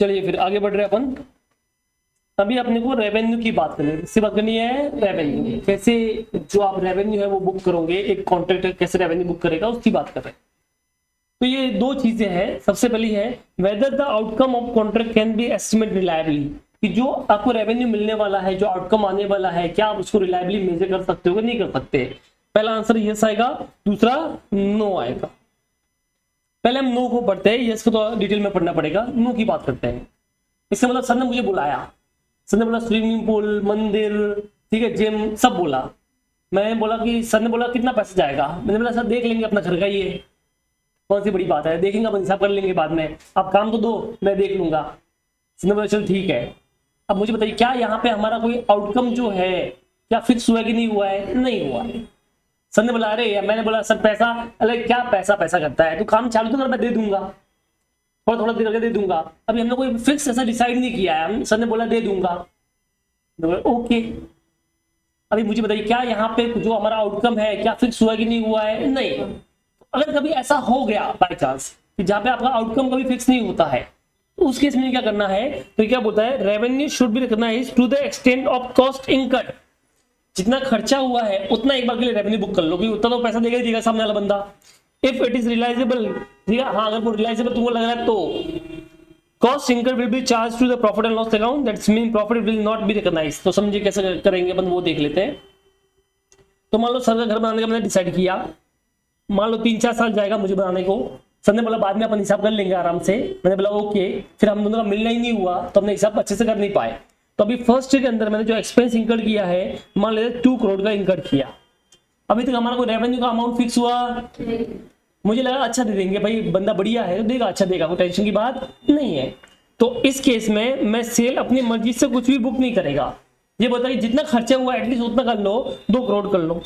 चलिए फिर आगे बढ़ रहे हैं अपन। अभी अपने को रेवेन्यू की बात करनी है। किससे बात करनी है? रेवेन्यू। कैसे जो आप रेवेन्यू है वो बुक करोगे, एक कॉन्ट्रैक्टर कैसे रेवेन्यू बुक करेगा उसकी बात कर रहे हैं। तो ये दो चीजें हैं। सबसे पहली है whether the outcome of contract can be estimate reliably, कि जो आपको रेवेन्यू मिलने वाला है, जो आउटकम आने वाला है, क्या आप उसको रिलायबली मेजर कर सकते हो कि नहीं कर सकते। पहला आंसर यस आएगा, दूसरा नो आएगा। पहले हम नो को पढ़ते हैं, यस को तो डिटेल में पढ़ना पड़ेगा। नो की बात करते हैं। इसका मतलब सर ने मुझे बुलाया, सर ने बोला स्विमिंग पूल, मंदिर, ठीक है, जिम, सब बोला। मैं बोला कि सर ने बोला कितना पैसा जाएगा, मैंने बोला सर देख लेंगे, अपना घर का ही है, कौन सी बड़ी बात है, देखेंगे अपन, हिसाब कर लेंगे बाद में, आप काम तो दो, मैं देख लूंगा। सर ने बोला चल ठीक है। अब मुझे बताइए क्या यहाँ पे हमारा कोई आउटकम जो है क्या फिक्स हुआ कि नहीं हुआ है? नहीं हुआ है। सर ने बोला अरे यार, मैंने बोला सर पैसा, अरे क्या पैसा पैसा करता है, तो काम चालू तो कर, मैं दे दूंगा, थोड़ा थोड़ा देर करके दे दूंगा। अभी हमने कोई फिक्स ऐसा डिसाइड नहीं किया है, सर ने बोला दे दूंगा, ओके। अभी मुझे बताइए क्या यहाँ पे जो हमारा आउटकम है क्या फिक्स हुआ कि नहीं हुआ है? नहीं। अगर कभी ऐसा हो गया बाय चांस कि जहां पे आपका आउटकम कभी फिक्स नहीं होता है, तो उस केस में क्या करना है? तो क्या बोलता है, revenue should be recognised to the extent of cost incurred. जितना खर्चा हुआ है उतना एक बार के लिए रेवेन्यू बुक कर लो, क्योंकि उतना तो पैसा देगा ही देगा सामने वाला बंदा। इफ इट इज रियलाइजेबल, ठीक है, हाँ, अगर वो रियलाइजेबल तुमको लग रहा है तो cost incurred will be charge to the profit and loss account, that's mean profit will not be recognised. तो समझिए कैसे करेंगे अपन, वो देख लेते हैं। तो मान लो सर का घर बनाने का मैंने डिसाइड किया, मान लो 3-4 साल जाएगा मुझे बनाने को। सर ने बोला बाद में अपन हिसाब कर लेंगे आराम से, मैंने बोला ओके। फिर हम दोनों का मिलना ही नहीं हुआ तो हमने हिसाब अच्छे से कर नहीं पाए। तो अभी फर्स्ट ईयर के अंदर मैंने जो एक्सपेंस इंकर्ड किया है, मान लेते 2 करोड़ का इंकर्ड किया। अभी तक हमारा कोई रेवेन्यू का अमाउंट फिक्स हुआ? मुझे लगा अच्छा दे देंगे भाई, बंदा बढ़िया है तो देगा, अच्छा देगा, कोई टेंशन की बात नहीं है। तो इस केस में मैं सेल अपनी मर्जी से कुछ भी बुक नहीं करेगा। ये बताइए जितना खर्चा हुआ एटलीस्ट उतना कर लो, 2 करोड़ कर लो।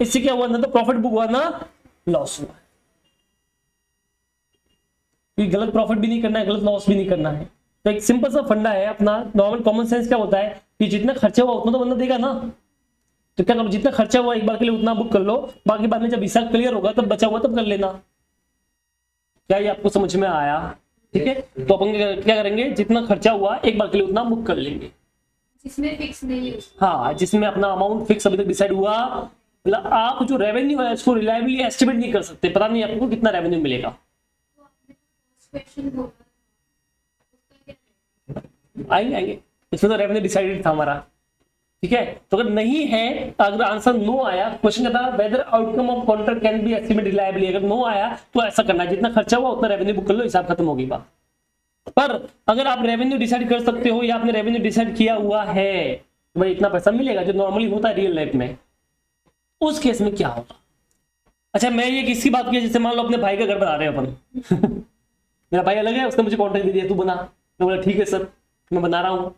इससे क्या हुआ, ना तो प्रॉफिट बुक हुआ ना लॉस हुआ। गलत प्रॉफिट भी नहीं करना है, गलत लॉस भी नहीं करना है। तो एक सिंपल सा फंडा है अपना, नॉर्मल कॉमन सेंस क्या होता है कि जितना खर्चा हुआ उतना तो बंदा देगा ना। तो क्या करो, जितना खर्चा हुआ एक बार के लिए उतना बुक कर लो, बाकी बाद में जब हिसाब क्लियर होगा तब बचा हुआ तब कर लेना। क्या ये आपको समझ में आया? ठीक है, तो अपन क्या करेंगे, जितना खर्चा हुआ एक बार के लिए उतना बुक कर लेंगे, जिसमें फिक्स नहीं है। हाँ, जिसमें अपना अमाउंट फिक्स अभी तक डिसाइड हुआ। मतलब आप जो रेवेन्यू है उसको रिलायबली एस्टिमेट नहीं कर सकते, पता नहीं आपको कितना रेवेन्यू मिलेगा। आएंगे इसमें तो रेवेन्यू डिसाइडेड था हमारा, ठीक है। तो अगर नहीं है, अगर आंसर नो आया, क्वेश्चन था whether outcome of contract can be estimate reliably, अगर नो आया तो ऐसा करना है, जितना खर्चा हुआ उतना रेवेन्यू बुक कर लो, हिसाब खत्म होगी बात। पर अगर आप रेवेन्यू डिसाइड कर सकते हो या आपने रेवेन्यू डिसाइड किया हुआ है तो भाई इतना पैसा मिलेगा, जो नॉर्मली होता है रियल लाइफ में, उस केस में क्या होगा? अच्छा, मैं ये किसकी बात की, जैसे मान लो अपने भाई का घर बना रहे हैं अपन मेरा भाई अलग है, उसने मुझे कॉन्ट्रैक्ट दे दिया तू बना, मैं बोला ठीक है सर मैं बना रहा हूँ।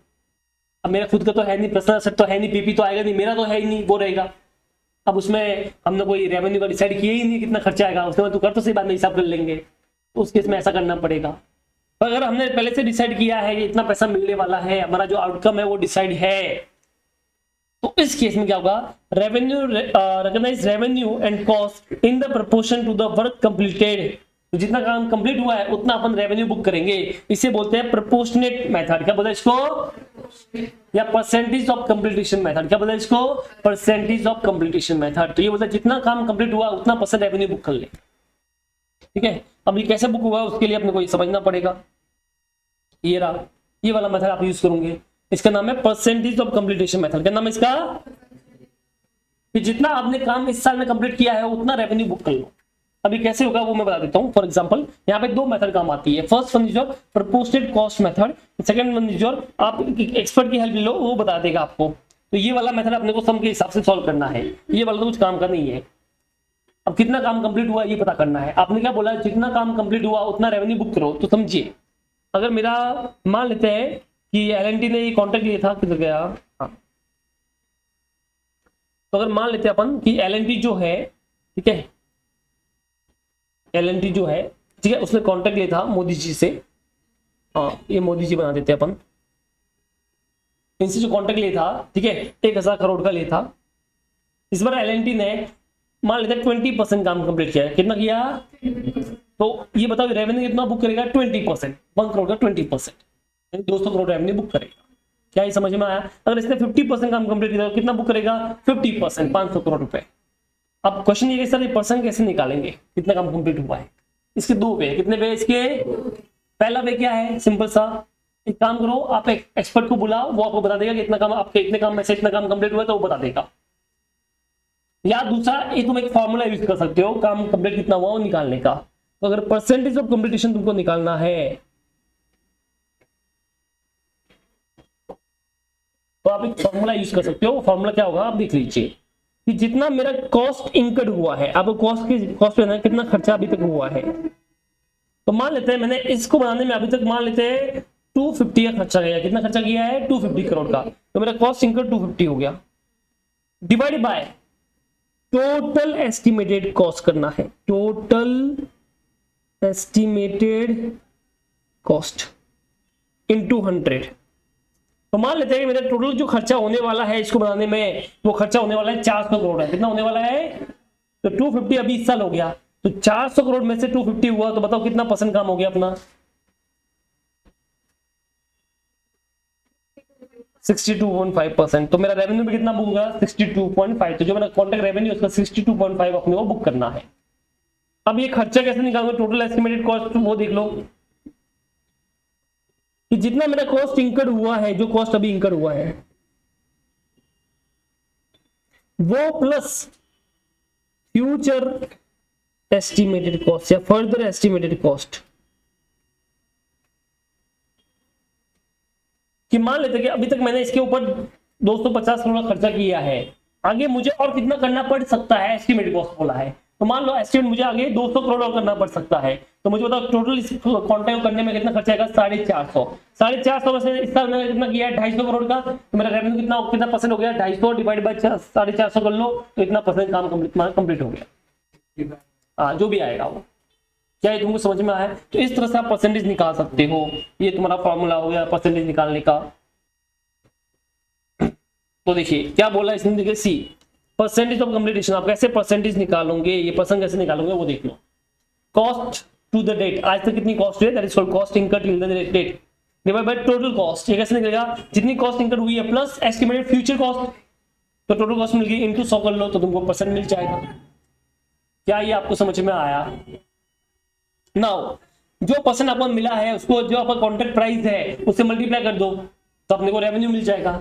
अब मेरा खुद का तो है नहीं, पर्सनल सेट तो है नहीं, पीपी तो आएगा नहीं, मेरा तो है ही नहीं, वो रहेगा। अब उसमें हमने कोई रेवेन्यू का डिसाइड किया ही नहीं कितना खर्चा आएगा, उसके बाद तू कर तो सही, बाद में हिसाब कर लेंगे, तो उस केस में ऐसा करना पड़ेगा। पर अगर हमने पहले से डिसाइड किया है कि इतना पैसा मिलने वाला है, हमारा जो आउटकम है वो डिसाइड है, तो इस केस में क्या होगा, revenue recognise revenue and cost in the proportion to the work completed. तो जितना काम कंप्लीट हुआ है उतना अपन रेवेन्यू बुक करेंगे। इसे बोलते हैं प्रोपोर्शनेट मेथड। क्या बोलते हैं इसको? या परसेंटेज ऑफ कंप्लीटेशन मेथड। क्या बोलते हैं इसको? Percentage of completion method. तो ये बोलता है जितना काम कंप्लीट हुआ उतना परसेंट रेवेन्यू बुक कर ले, ठीक है। अब ये कैसे बुक हुआ उसके लिए अपने को समझना पड़ेगा। ये रहा, ये वाला मेथड आप यूज करोगे, इसका नाम है परसेंटेज ऑफ कंप्लीटेशन मेथड। क्या नाम है इसका? कि जितना आपने काम इस साल में कंप्लीट किया है उतना रेवेन्यू बुक कर लो। अभी कैसे होगा वो मैं बता देता हूं। फॉर एग्जांपल यहाँ पे 2 मेथड काम आती है। First one is your proportionate cost method, second one is your, आप एक्सपर्ट की हेल्प लो वो बता देगा आपको। तो ये वाला मेथड अपने को सम के हिसाब से सॉल्व करना है, ये वाला तो कुछ काम का नहीं है। अब कितना काम कंप्लीट हुआ ये पता करना है। आपने क्या बोला, जितना काम कंप्लीट हुआ उतना रेवेन्यू बुक करो। तो समझिए, अगर मेरा मान लेते हैं कि एलएनटी ने ये कॉन्ट्रैक्ट लिया था, किधर गया, हाँ, तो अगर मान लेते हैं अपन कि एलएनटी जो है, ठीक है, एलएनटी जो है, ठीक है, उसने कॉन्ट्रैक्ट लिया था मोदी जी से। हाँ, ये मोदी जी बना देते हैं अपन, इनसे जो कॉन्ट्रैक्ट लिया था, ठीक है, 1000 करोड़ का लिया था। इस बार एलएनटी ने मान लेते हैं 20% काम कंप्लीट किया है। कितना किया? तो ये बताओ रेवेन्यू कितना बुक करेगा? 20%, 1 करोड़ का 20%। 200 करोड़ रेवेन्यू बुक करेगा। क्या ये समझ में आया? अगर इसने 50% काम कंप्लीट किया तो कितना बुक करेगा? 50%, 500 करोड़ रुपए। अब क्वेश्चन ये कि सर ये परसेंट कैसे निकालेंगे, कितना काम कंप्लीट हुआ है? इसके दो वे, कितने वे इसके? पहला वे क्या है? सिंपल सा, एक काम करो, आप एक एक्सपर्ट को बुलाओ, वो आपको बता देगा कि इतना काम, आपके इतने काम में से इतना काम कंप्लीट हुआ है, तो वो बता देगा। या दूसरा, ये तुम एक फॉर्मूला यूज कर सकते हो काम कंप्लीट कितना हुआ वो निकालने का। तो अगर परसेंटेज ऑफ कंप्लीटेशन तुमको निकालना है तो आप एक फॉर्मूला यूज कर सकते हो। फॉर्मूला क्या होगा, आप देख लीजिए कि जितना मेरा कॉस्ट इंकर्ड हुआ है, आपको कॉस्ट लेना है, कितना खर्चा अभी तक हुआ है। तो मान लेते हैं मैंने इसको बनाने में अभी तक मान लेते हैं 250 का खर्चा गया। कितना खर्चा किया है? 250 करोड़ का। तो मेरा कॉस्ट इंकर्ड 250 हो गया, divide by total estimated cost करना है, टोटल एस्टिमेटेड कॉस्ट इनटू 100। तो मान लेते हैं कि मेरा टोटल जो खर्चा होने वाला है इसको बनाने में, वो खर्चा होने वाला है 400 करोड़ है। कितना होने वाला है? तो 250 अभी इस साल हो गया, तो 400 करोड़ में से 250 हुआ, तो बताओ कितना परसेंट काम हो गया अपना? 62.5%। तो मेरा रेवेन्यू भी कितना बुक होगा? 62.5। तो जो मेरा कॉन्ट्रैक्ट रेवेन्यू उसका 62.5 अपने को बुक करना है। अब ये खर्चा कैसे निकालूंगा? टोटल एस्टिमेटेड कॉस्ट वो देख लो कि जितना मेरा कॉस्ट इंकर्ड हुआ है, जो कॉस्ट अभी इंकर्ड हुआ है वो प्लस फ्यूचर एस्टिमेटेड कॉस्ट या फर्दर एस्टिमेटेड कॉस्ट। कि मान लेते कि अभी तक मैंने इसके ऊपर 250 करोड़ का खर्चा किया है, आगे मुझे और कितना करना पड़ सकता है? एस्टिमेटेड कॉस्ट बोला है, तो मान लो एस्टिमेट मुझे आगे 200 करोड़ और करना पड़ सकता है। तो मुझे बताओ टोटल इस कॉन्ट्रैक्ट करने में कितना खर्चा आएगा? 450 में से इस साल मैंने कितना किया है? 250 करोड़ का। तो मेरा रेवेन्यू कितना परसेंट हो गया? 250 डिवाइड बाय 450 कर लो, तो इतना परसेंट काम कंप्लीट हो गया। हाँ, जो भी आएगा वो। क्या ये तुमको समझ में आया? तो इस तरह से आप परसेंटेज निकाल सकते हो। ये तुम्हारा फॉर्मूला हो गया परसेंटेज निकालने का। तो देखिए क्या बोला इसने, देखिए सी परसेंटेज ऑफ कंप्लीटेशन। आप कैसे परसेंटेज निकालोगे, ये परसेंट कैसे निकालोगे वो देख लो। कॉस्ट टू द डेट, आज तक कितनी कॉस्ट है, that is called cost incurred till the date, divide by total cost. ये कैसे निकलेगा? जितनी कॉस्ट इनकर्ड हुई है प्लस एस्टिमेटेड फ्यूचर कॉस्ट, तो टोटल कॉस्ट मिल गई, इनटू 100 कर लो, तो तुमको परसेंट मिल जाएगा। क्या ये आपको समझ में आया? नाउ जो परसेंट आपको मिला है उसको, जो आपका कॉन्ट्रैक्ट प्राइस है उससे मल्टीप्लाई कर दो, तो अपने को रेवेन्यू मिल जाएगा।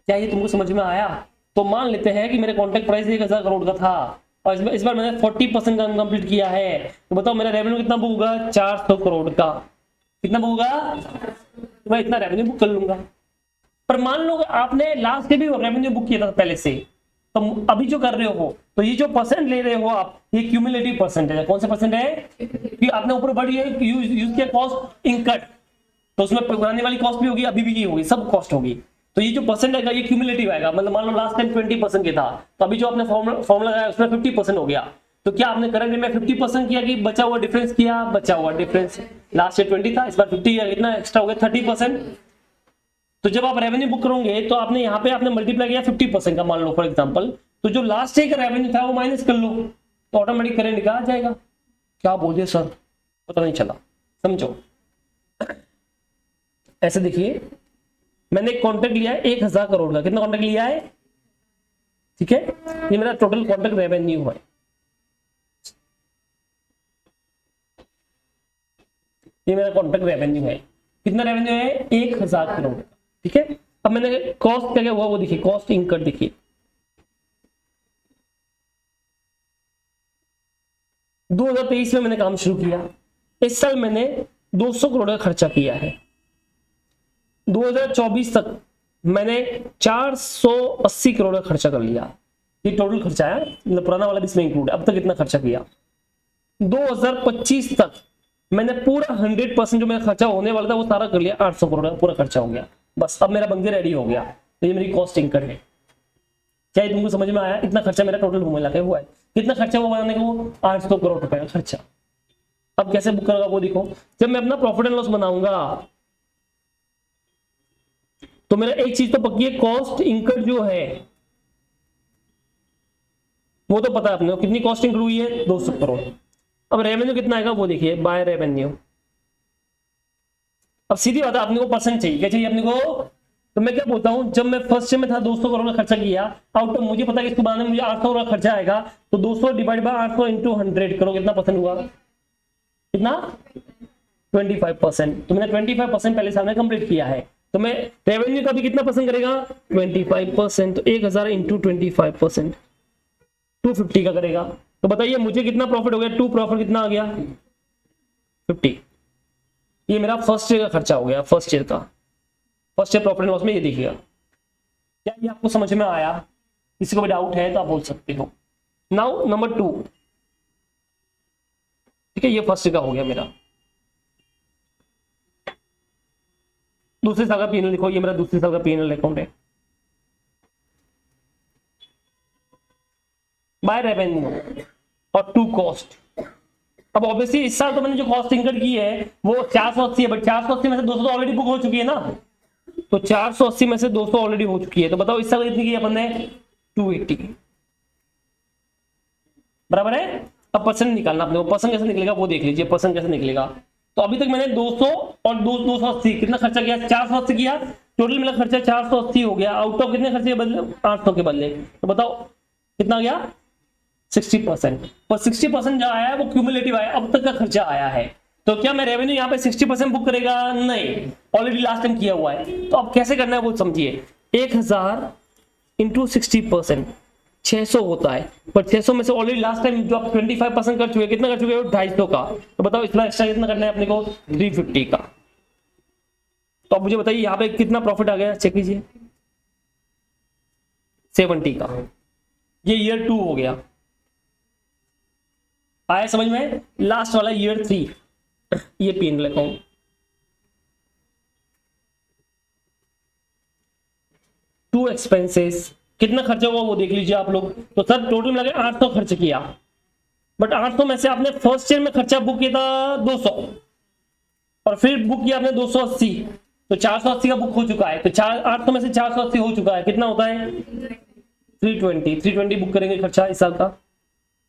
क्या ये तुमको समझ में आया? तो मान लेते हैं कि मेरे कॉन्ट्रैक्ट प्राइस 1000 करोड़ का था और इस बार मैंने 40% काम कंप्लीट किया है, तो बताओ मेरा रेवेन्यू कितना बुक होगा? 400 करोड़ का। कितना बुक होगा? तो मैं इतना रेवेन्यू बुक कर लूंगा। पर मान लो आपने लास्ट से भी रेवेन्यू बुक किया था पहले से, तो अभी जो कर रहे हो, तो ये जो परसेंट ले रहे हो आप, ये क्यूमुलेटिव परसेंट है। कौन सा परसेंट है? कि आपने ऊपर बढ़ी यूज किया कॉस्ट इनकट, तो उसमें पुराने वाली कॉस्ट भी होगी, अभी भी की होगी, सब कॉस्ट होगी। तो ये जो परसेंट आएगा ये क्यूमुलेटिव आएगा। मतलब मान लो लास्ट टाइम 20% के था, तो अभी जो आपने फॉर्मूला लगाया उसमें 50% हो गया। तो क्या आपने करंट में 50% किया कि बचा हुआ डिफरेंस किया? बचा हुआ डिफरेंस। लास्ट ईयर 20 था, इस बार 50 कितना एक्स्ट्रा हो गया? 30%। तो जब आप रेवेन्यू बुक करोगे तो आपने यहाँ पे आपने मल्टीप्लाई किया 50% का, मान लो फॉर एग्जांपल, तो जो लास्ट ईयर का रेवेन्यू था वो माइनस कर लो, तो ऑटोमेटिक करंट निकाल जाएगा। क्या बोल दिया सर? पता नहीं चला, समझो। ऐसे देखिए, मैंने एक कॉन्ट्रैक्ट लिया है 1000 करोड़ का। कितना कॉन्ट्रैक्ट लिया है? ठीक है, ये मेरा टोटल कॉन्ट्रैक्ट रेवेन्यू है। ये मेरा कॉन्ट्रैक्ट रेवेन्यू है। कितना रेवेन्यू है? 1000 करोड़ का। ठीक है, अब मैंने कॉस्ट क्या क्या हुआ वो देखिए, कॉस्ट इनकर्ड देखिए, 2023 में मैंने काम शुरू किया, इस साल मैंने 200 करोड़ का खर्चा किया है। 2024 तक मैंने 480 करोड़ का खर्चा कर लिया। ये टोटल खर्चा है, मतलब पुराना वाला भी इसमें इंक्लूड है। अब तक कितना खर्चा किया? 2025 तक मैंने पूरा 100% जो मेरा खर्चा होने वाला था वो सारा कर लिया, 800 करोड़ का पूरा खर्चा हो गया। बस अब मेरा बंदे रेडी हो गया, तो ये मेरी कॉस्ट इनकर्ड है। क्या ये तुमको समझ में आया? इतना खर्चा मेरा टोटल मिला के हुआ है। कितना खर्चा हुआ बनाने को? 800 करोड़ रुपए का खर्चा। अब कैसे बुक करेगा वो देखो। जब मैं अपना प्रॉफिट एंड लॉस बनाऊंगा तो मेरा एक चीज तो पक्की है, कॉस्ट इनकर्ड जो है वो तो पता है अपने को, कितनी कॉस्ट इनकर्ड हुई है? 200 करोड़। अब रेवेन्यू कितना आएगा वो देखिए, बाय रेवेन्यू अब सीधी बात है, अपने को परसेंट चाहिए, क्या चाहिए अपने को? तो मैं क्या बोलता हूँ, जब मैं फर्स्ट ईयर में था 200 करोड़ का खर्चा किया, आउट ऑफ मुझे पता है कि इसको बनाने में मुझे 800 करोड़ का खर्चा आएगा, तो 200 डिवाइड बाय 800 इंटू 100 करो, कितना परसेंट हुआ? कितना? 25%। तो मैंने 25% पहले साल में कंप्लीट किया है। तो मैं रेवेन्यू का भी कितना परसेंट करेगा? 25%। तो 1000 इंटू 25% 250 का करेगा। तो बताइए मुझे कितना प्रॉफिट हो गया? 2 प्रॉफिट कितना आ गया? 50। ये मेरा फर्स्ट ईयर का खर्चा हो गया, फर्स्ट ईयर का। First year profit and loss में ये देखिएगा। क्या ये आपको समझ में आया? किसी को भी डाउट है तो आप बोल सकते हो। नाउ नंबर 2, ठीक है, ये फर्स्ट ईयर का हो गया मेरा। दूसरे साल का पीएनएल लिखो, ये मेरा दूसरे साल का पीएनएल अकाउंट है। बाय रेवेन्यू और टू कॉस्ट। अब ऑब्वियसली इस साल तो मैंने जो कॉस्ट इंकर की है वो 480 है, बट 480 में से 200 तो ऑलरेडी बुक हो चुकी है ना। तो 480 में से 200 ऑलरेडी हो चुकी है। तो बताओ इस साल कितनी की अपन ने? 280, बराबर है। अब परसेंट निकालना अपने को, परसेंट कैसे निकलेगा वो देख लीजिए, परसेंट कैसे निकलेगा। तो अभी तक मैंने 200 और 280 कितना खर्चा किया? 480 किया। टोटल मेरा खर्चा 480 हो गया। आउट ऑफ कितने खर्चे के बदले? 800 के बदले। तो बताओ कितना गया? 60%। और 60% जो आया है वो क्यूमुलेटिव आया, अब तक का खर्चा आया है। तो क्या मैं रेवेन्यू यहाँ पे 60% बुक करेगा? नहीं, ऑलरेडी लास्ट टाइम किया हुआ है। तो अब कैसे करना है वो समझिए। 1000 इंटू 60%, 600 होता है। पर 600 में से ऑलरेडी लास्ट टाइम जो आप 25% कर चुके, कितना कर चुके हो? 250 का। तो बताओ इसमें एक्स्ट्रा कितना करना है अपने को? 350 का। तो अब मुझे बताइए यहाँ पे कितना प्रॉफिट आ गया, चेक कीजिए। 70 का। ये ईयर 2 हो गया। आया समझ में? लास्ट वाला ईयर 3, ये पीएनएल अकाउंट। टू एक्सपेंसेस कितना खर्चा हुआ वो देख लीजिए आप लोग। तो सर टोटल मिला के 800 खर्च किया, बट 800 में से आपने फर्स्ट ईयर में खर्चा बुक किया था 200 और फिर बुक किया आपने 280, तो 480 का बुक हो चुका है। तो 800 में से 480 हो चुका है, कितना होता है? 320 बुक करेंगे खर्चा इस साल का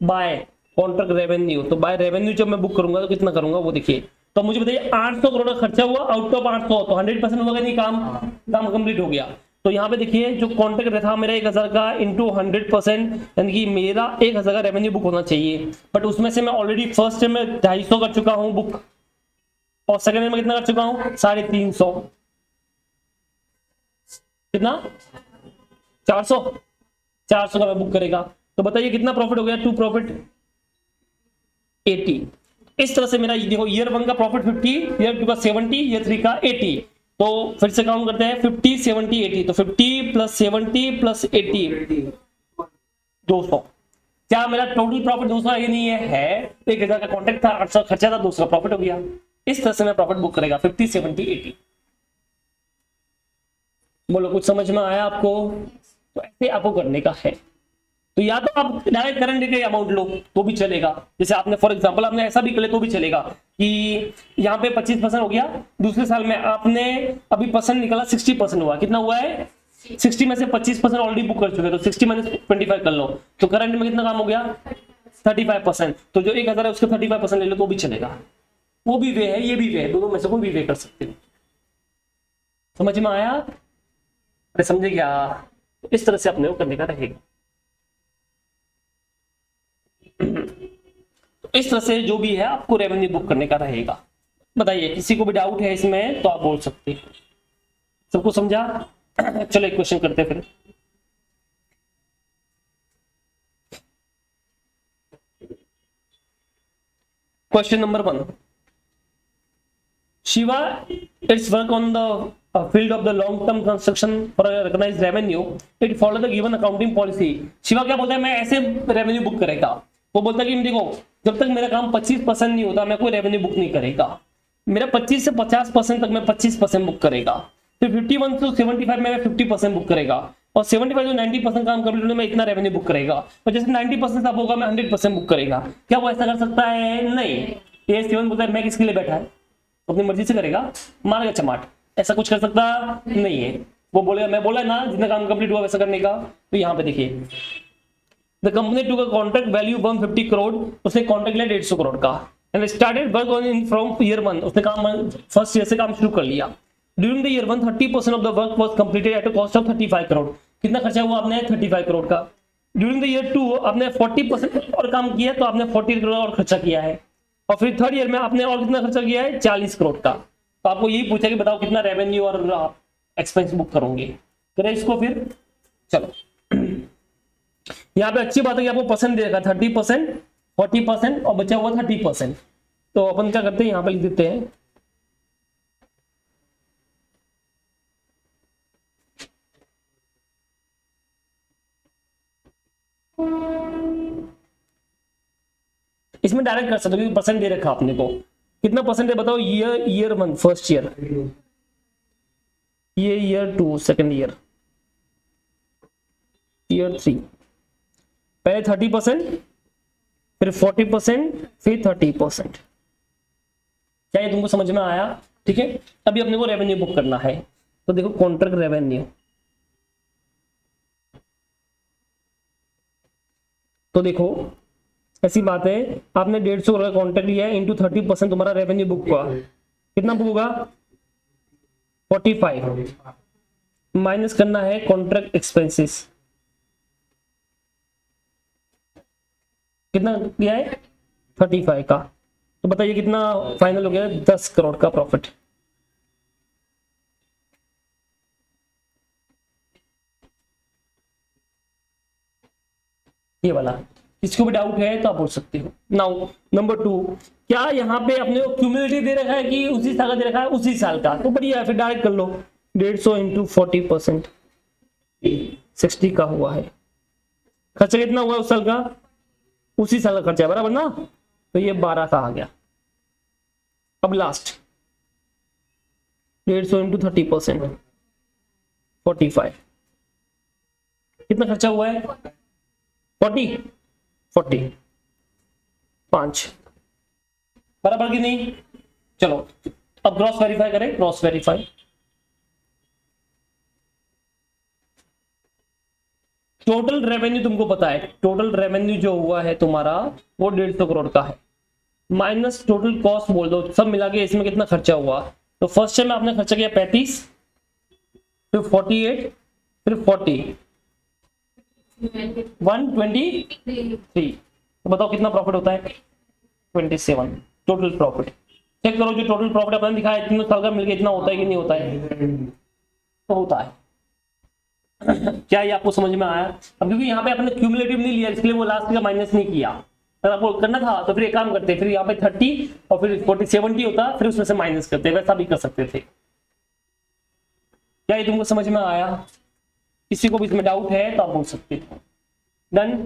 बाय कॉन्ट्रैक्ट रेवेन्यू। तो बाय रेवेन्यू जब मैं बुक करूंगा तो कितना करूंगा वो देखिए। तो मुझे बताइए 800 करोड़ का खर्चा हुआ, आउट ऑफ 800 तो 100% होगा नहीं? काम कंप्लीट हो गया। तो यहाँ पे देखिए जो कॉन्ट्रैक्ट था मेरा 1000 का इंटू 100%, यानी कि मेरा 1000 का रेवेन्यू बुक होना चाहिए। बट उसमें से मैं ऑलरेडी फर्स्ट ईयर में 250 कर चुका हूँ बुक, और सेकंड ईयर में कितना कर चुका हूँ? 350। कितना? 400 का मैं बुक करेगा। तो बताइए कितना प्रॉफिट हो गया? 2 प्रॉफिट 80। इस तरह से मेरा देखो ईयर 1 का प्रॉफिट 50, ईयर 2 का 70, ईयर 3 का 80। तो फिर से काउंट करते हैं 50 70 80। तो 50 प्लस 70 प्लस 80 200। क्या मेरा टोटल प्रॉफिट 200 है? नहीं है। 1000 का कॉन्ट्रैक्ट था, 800 खर्चा था, 200 का प्रॉफिट हो गया। इस तरह से मैं प्रॉफिट बुक करेगा 50 70 80। बोलो कुछ समझ में आया आपको? तो ऐसे आपको करने का है। तो या तो आप डायरेक्ट करंट का अमाउंट लो तो भी चलेगा। जैसे आपने फॉर एग्जांपल आपने ऐसा भी कर ले तो भी चलेगा कि यहाँ पे 25% हो गया, दूसरे साल में आपने अभी परसेंट निकाला 60% हुआ। कितना हुआ है? 60 में से 25% ऑलरेडी बुक कर चुके, तो 60 माइनस 25 कर लो। तो करंट में कितना काम हो गया? 35%। तो जो 1000 है उसके 35% ले लो तो भी चलेगा। वो भी वे है, ये भी वे है, दोनों में से कोई भी वे कर सकते हो। समझ में आया? अरे समझे क्या? इस तरह से अपने को करने का रहेगा। तो इस तरह से जो भी है आपको रेवेन्यू बुक करने का रहेगा। बताइए किसी को भी डाउट है इसमें तो आप बोल सकते हैं। सबको समझा? चलो एक क्वेश्चन करते हैं फिर। Question number 1, Shiva it's work on the field of the long term construction for a recognized revenue it follow the given accounting policy। Shiva क्या बोलता है? मैं ऐसे रेवेन्यू बुक करेगा। वो बोलता है कि देखो जब तक मेरा काम 25% नहीं होता मैं कोई रेवेन्यू बुक नहीं करेगा। मेरा 25 से 50% तक मैं 25% बुक करेगा। फिर 51 से 75 में 50% बुक करेगा, और 75 से 90% काम कंप्लीट होने में इतना रेवेन्यू बुक करेगा। और जैसे 90% अब होगा मैं 100% बुक करेगा। क्या वो ऐसा कर सकता है? नहीं। ये सेवन बोलता है मैं किसके लिए बैठा है? अपनी मर्जी से करेगा, मारेगा चमाट। ऐसा कुछ कर सकता नहीं है। वो बोलेगा मैं बोला ना जितना काम कंप्लीट हुआ वैसा करने का। तो यहाँ पे देखिए द कंपनी टू का कॉन्ट्रैक्ट वैल्यू 150 करोड़, उसने कॉन्ट्रैक्ट लिया 150 करोड़ का। And started work on in from year 1, उसने काम फर्स्ट ईयर से काम शुरू कर लिया। During the year 1 30% of the work was completed at a cost of 35 crore. कितना खर्चा हुआ आपने? 35 करोड़ का। ड्यूरिंग द ईयर 2 आपने 40% और काम किया तो आपने 40 करोड़ और खर्चा किया है। और फिर थर्ड ईयर में आपने और कितना खर्चा किया है? 40 करोड़ का। तो आपको यही पूछा कि बताओ कितना रेवेन्यू और आप एक्सपेंस बुक करोगे। करें इसको फिर, चलो। यहाँ पे अच्छी बात है कि आपको परसेंट दे रखा 30%, 40% और बचा हुआ 30%। तो अपन क्या करते हैं, यहाँ पे लिख देते हैं इसमें डायरेक्ट कर सकते हो क्योंकि परसेंट दे रखा आपने को। कितना परसेंट है बताओ? ईयर 1 फर्स्ट ईयर, ये ईयर 2 सेकंड ईयर, ईयर 3। पहले 30%, फिर 40%, फिर 30%। क्या ये तुमको समझ में आया? ठीक है, अभी अपने को रेवेन्यू बुक करना है। तो देखो कॉन्ट्रैक्ट रेवेन्यू, तो देखो ऐसी बात है, आपने 150 करोड़ का कॉन्ट्रैक्ट लिया है, इंटू 30% तुम्हारा रेवेन्यू बुक हुआ। कितना बुक होगा? 45 माइनस करना है कॉन्ट्रैक्ट एक्सपेंसेस। कितना दिया है? 35 का। तो बताइए कितना फाइनल हो गया? 10 करोड़ का प्रॉफिट। ये वाला, इसको भी डाउट है तो आप बोल सकते हो। नाउ नंबर 2, क्या यहाँ पे अपने को क्यूमुलेटिव दे रखा है कि उसी साल का दे रखा है? उसी साल का। तो बढ़िया है, फिर डायरेक्ट कर लो। 150 इंटू 40%, 60 का हुआ है। खर्चा कितना हुआ उस साल का? उसी साल का खर्चा है, बराबर ना? तो ये 12 का आ गया। अब लास्ट 150 इंटू 30%, 45। कितना खर्चा हुआ है? 40 5, बराबर कि नहीं? चलो अब क्रॉस वेरीफाई करें। क्रॉस वेरीफाई, टोटल रेवेन्यू तुमको पता है, टोटल रेवेन्यू जो हुआ है तुम्हारा वो 150 करोड़ का है, माइनस टोटल कॉस्ट बोल दो, सब मिला के इसमें कितना खर्चा हुआ। तो फर्स्ट टाइम आपने खर्चा किया 35, फिर 48, फिर 40, 123। तो बताओ कितना प्रॉफिट होता है? 27 टोटल प्रॉफिट। चेक करो जो टोटल प्रॉफिट अपने दिखाया तीनों साल का मिलकर इतना होता है कि नहीं होता है? तो होता है। क्या ये आपको समझ में आया? अब क्योंकि यहाँ पे अपने क्यूमुलेटिव नहीं लिया इसलिए वो लास्ट का माइनस नहीं किया। अगर आपको करना था तो फिर एक काम करते, फिर यहाँ पे 30 और फिर 40 70 होता, फिर उसमें से माइनस करते, वैसा भी कर सकते थे। क्या ये तुमको समझ में आया? किसी को भी इसमें डाउट है तो आप बोल सकते हो। डन,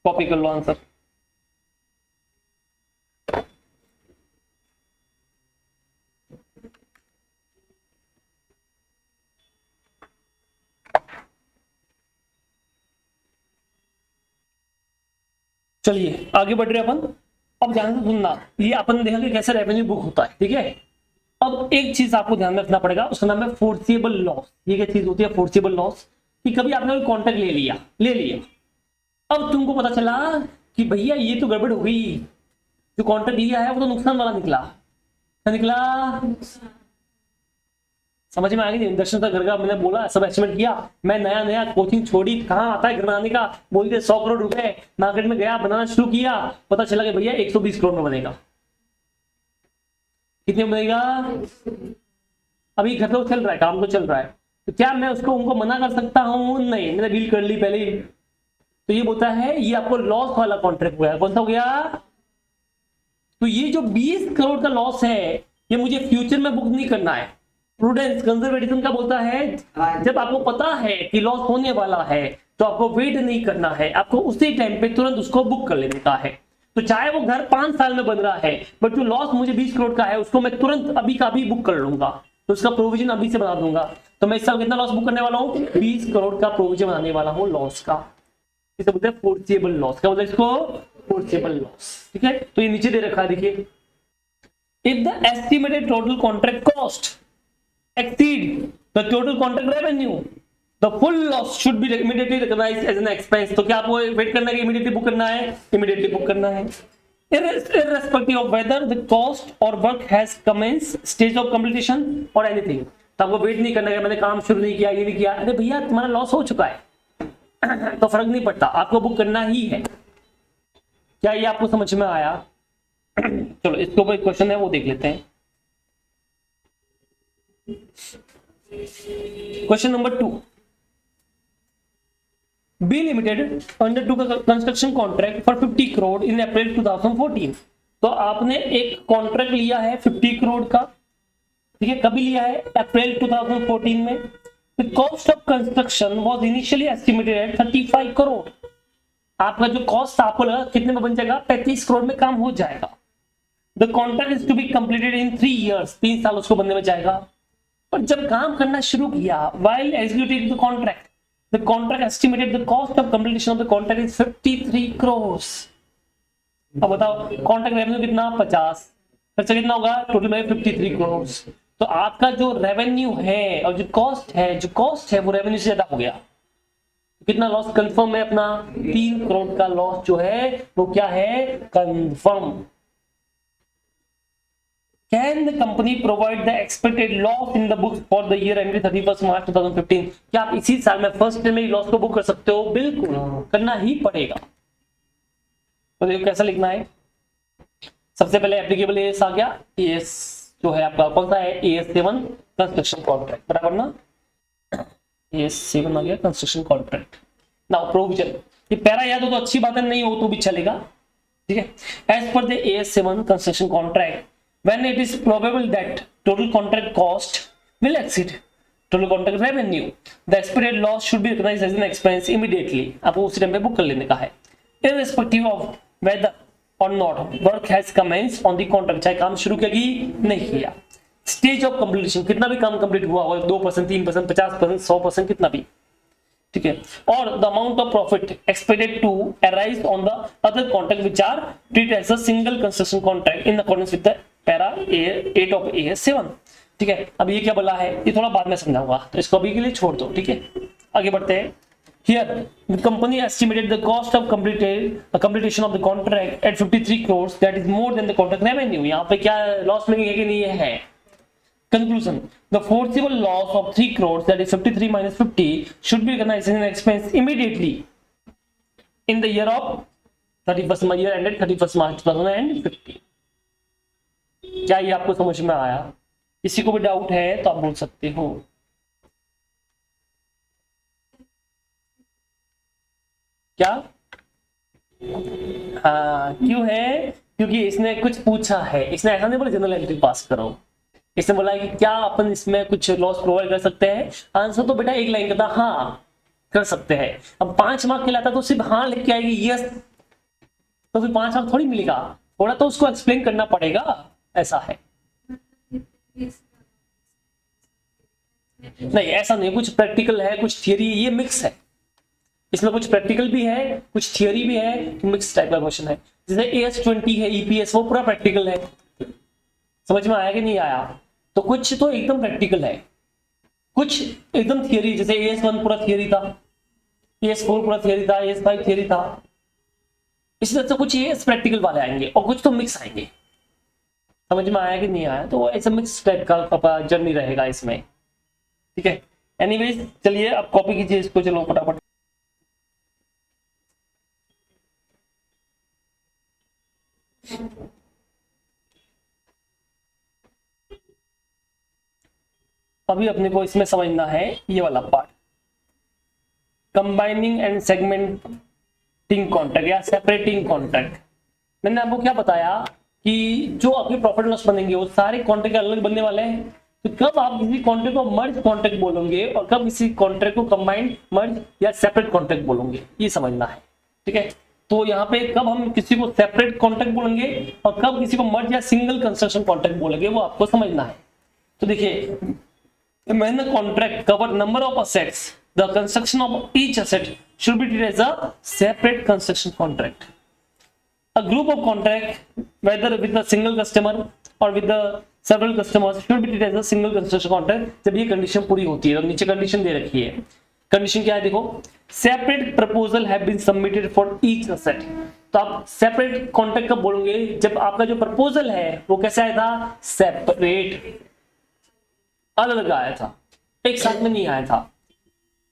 कॉपी कर लो आंसर। चलिए आगे बढ़ रहे अपन। अब ध्यान से सुनना, ये अपन देखा कि कैसे रेवेन्यू बुक होता है, ठीक है? अब एक चीज आपको ध्यान में रखना पड़ेगा, उसका नाम है फोर्सिएबल लॉस। ये क्या चीज होती है फोर्सिएबल लॉस? कि कभी आपने कोई कॉन्ट्रैक्ट ले लिया, अब तुमको पता चला कि भैया ये तो गड़बड़ हो गई, जो कॉन्ट्रैक्ट लिया है वो तो नुकसान वाला निकला। क्या निकला? समझ में आ गई? दर्शन का घर का मैंने बोला, सब एस्टिमेट किया, मैं नया नया कोचिंग छोड़ी, कहाँ आता है घर बनाने का, बोलते 100 करोड़ रुपए, मार्केट में गया बनाना शुरू किया, पता चला कि भैया 120 करोड़ में बनेगा। कितने में बनेगा? अभी घर तो चल रहा है, काम तो चल रहा है, तो क्या मैं उसको उनको मना कर सकता हूँ? नहीं, मैंने डील कर ली पहले ही। तो ये बोलता है ये आपको लॉस वाला कॉन्ट्रैक्ट हुआ है। कौन सा हो गया? तो ये जो 20 करोड़ का लॉस है ये मुझे फ्यूचर में बुक नहीं करना है। प्रूडेंस कंजर्वेटिज्म का बोलता है जब आपको पता है कि लॉस होने वाला है तो आपको वेट नहीं करना है, आपको उसी टाइम पे तुरंत उसको बुक कर लेने का है। तो चाहे वो घर 5 साल में बन रहा है बट जो लॉस मुझे 20 करोड़ का है उसको मैं तुरंत अभी का अभी बुक कर लूंगा, तो उसका प्रोविजन अभी से बना दूंगा। तो मैं इस साल कितना लॉस बुक करने वाला हूँ? 20 करोड़ का प्रोविजन बनाने वाला हूँ लॉस का। इसे बोलते हैं फोर्सिएबल लॉस। क्या बोलते हैं इसको? Foreseeable loss. ठीक है, तो ये नीचे दे रखा है, देखिए, if the estimated total contract cost exceed the total contract revenue, the full loss should be immediately recognized as an expense। तो क्या आपको वेट करना है कि इमीडिएटली बुक करना है? इमीडिएटली बुक करना है। irrespective of whether the cost or work has commenced, stage of completion or anything। तो आपको वेट नहीं करना है मैंने काम शुरू नहीं किया, ये नहीं किया, अरे भैया तुम्हारा लॉस हो चुका है तो फर्क नहीं पड़ता, आपको बुक करना ही है। क्या ये आपको समझ में आया? चलो इसके ऊपर एक क्वेश्चन है वो देख लेते हैं। Question number 2, B limited undertook a construction contract for 50 crore in April 2014। तो आपने एक कॉन्ट्रैक्ट लिया है 50 करोड़ का, ठीक है, कभी लिया है? अप्रैल 2014 में। The cost of construction was initially estimated at 35 crore. आपका जो कॉस्ट आपको लगा कितने में बन जाएगा? 35 करोड़ में काम हो जाएगा। The contract is to be completed in 3 years, 3 साल उसको बनने में जाएगा। पर जब काम करना शुरू किया, while executing the contract estimated the cost of completion of the contract is 53 crores। अब बताओ कॉन्ट्रैक्ट रेवेन्यू कितना? 50, खर्चा कितना होगा? टोटल में 53 crores। तो आपका जो रेवेन्यू है और जो कॉस्ट है वो रेवेन्यू से ज्यादा हो गया। कितना लॉस कंफर्म है अपना? 3 करोड़ का लॉस जो है वो क्या है? Confirm. Can the company provide the expected loss in the books for the year ended 31st March 2015? क्या आप इसी साल में फर्स्ट में लॉस को बुक कर सकते हो? बिल्कुल करना ही पड़ेगा। तो देखो कैसा लिखना है। सबसे पहले एप्लीकेबल एएस आ गया। एएस जो है आपका कौन सा है? एएस 7 कंस्ट्रक्शन कॉन्ट्रैक्ट, बराबर ना? एएस 7 आ गया कंस्ट्रक्शन कॉन्ट्रैक्ट। नाउ प्रोविजन, ये पैरा याद हो तो अच्छी बात है, नहीं हो तो भी चलेगा, ठीक है। As per the AS 7 construction contract, when it is probable that total contract cost will exceed total contract revenue, the expected loss should be recognized as an expense immediately। आपको उसी टाइम पे बुक कर लेने का है, irrespective of whether or not work has commenced on the contract, चाहे काम शुरू किया कि नहीं किया। स्टेज ऑफ कंप्लीशन, कितना भी काम कंप्लीट हुआ होगा, 2%, 3%, 50%, 100%, कितना भी, ठीक है। और the amount of profit expected to arise on the other contract which are treated as a single construction contract in accordance with the para 8 of AS 7, ठीक है। अब ये क्या बोला है ये थोड़ा बाद में समझाऊंगा, तो इसको अभी के लिए छोड़ दो, ठीक है। आगे बढ़ते हैं। Here the company estimated the cost of completion of the contract at 53 crores, that is more than the contract revenue। यहाँ पे क्या लॉस में है कि नहीं है? Conclusion, the foreseeable loss of 3 crores, that is 53 minus 50, should be recognized as an expense immediately in the year of 31st year ended 31st March 2015। क्या ये आपको समझ में आया? किसी को भी डाउट है तो आप बोल सकते हो। क्या? हाँ, क्यों है? क्योंकि इसने कुछ पूछा है। इसने ऐसा नहीं बोला जनरल एंट्री पास करो, इसने बोला कि क्या अपन इसमें कुछ लॉस प्रोवाइड कर सकते हैं। आंसर तो बेटा एक लाइन का था, हाँ कर सकते हैं। अब 5 मार्क खिलाता तो सिर्फ हाँ लिख के आएगी यस, तो फिर 5 मार्क थोड़ी मिलेगा, थोड़ा तो उसको एक्सप्लेन करना पड़ेगा, ऐसा है। नहीं ऐसा नहीं, कुछ प्रैक्टिकल है कुछ थियरी, ये मिक्स है, इसमें कुछ प्रैक्टिकल भी है कुछ थियरी भी है, मिक्स टाइप का क्वेश्चन है। जैसे AS20 है EPS, वो पूरा प्रैक्टिकल है, समझ में आया कि नहीं आया? तो कुछ तो एकदम प्रैक्टिकल है, कुछ एकदम थियरी, जैसे AS1 पूरा थियरी था, AS4 पूरा थियरी था, AS5 थियरी था। इसी तरह से कुछ AS प्रैक्टिकल वाले आएंगे और कुछ तो मिक्स आएंगे। समझ में आया कि नहीं आया? तो ऐसा मिक्स टाइप का जर्नी रहेगा इसमें, ठीक है। एनीवेज चलिए अब कॉपी कीजिए इसको, चलो फटाफट। अभी अपने को इसमें समझना है ये वाला part, combining and segmenting contract या सेपरेटिंग कॉन्ट्रैक्ट। मैंने आपको क्या बताया कि जो आपके प्रॉफिट लॉस बनेंगे वो सारे कॉन्ट्रैक्ट अलग बनने वाले हैं। तो कब आप किसी कॉन्ट्रैक्ट को मर्ज कॉन्ट्रैक्ट बोलोगे और कब किसी कॉन्ट्रैक्ट को कंबाइंड मर्ज या सेपरेट कॉन्ट्रैक्ट बोलोगे, ये समझना है, ठीक है। तो यहाँ पे कब हम किसी को सेपरेट कॉन्ट्रैक्ट बोलेंगे और कब किसी को मर्ज या सिंगल कंस्ट्रक्शन कॉन्ट्रैक्ट बोलेंगे, वो आपको समझना है। तो देखिए, when the contract cover number of assets, the construction of each asset should be treated as a separate construction contract। A group of contract, whether with a single customer or with the several customers, should be treated as a single construction contract। जब ये condition पूरी होती है, तो नीचे condition दे रखी है। Condition क्या है देखो, separate proposal have been submitted for each asset. तो आप सेपरेट कॉन्ट्रैक्ट कब बोलोगे? जब आपका जो प्रपोजल है वो कैसे आया था? सेपरेट, अलग अलग आया था, एक साथ में नहीं आया था।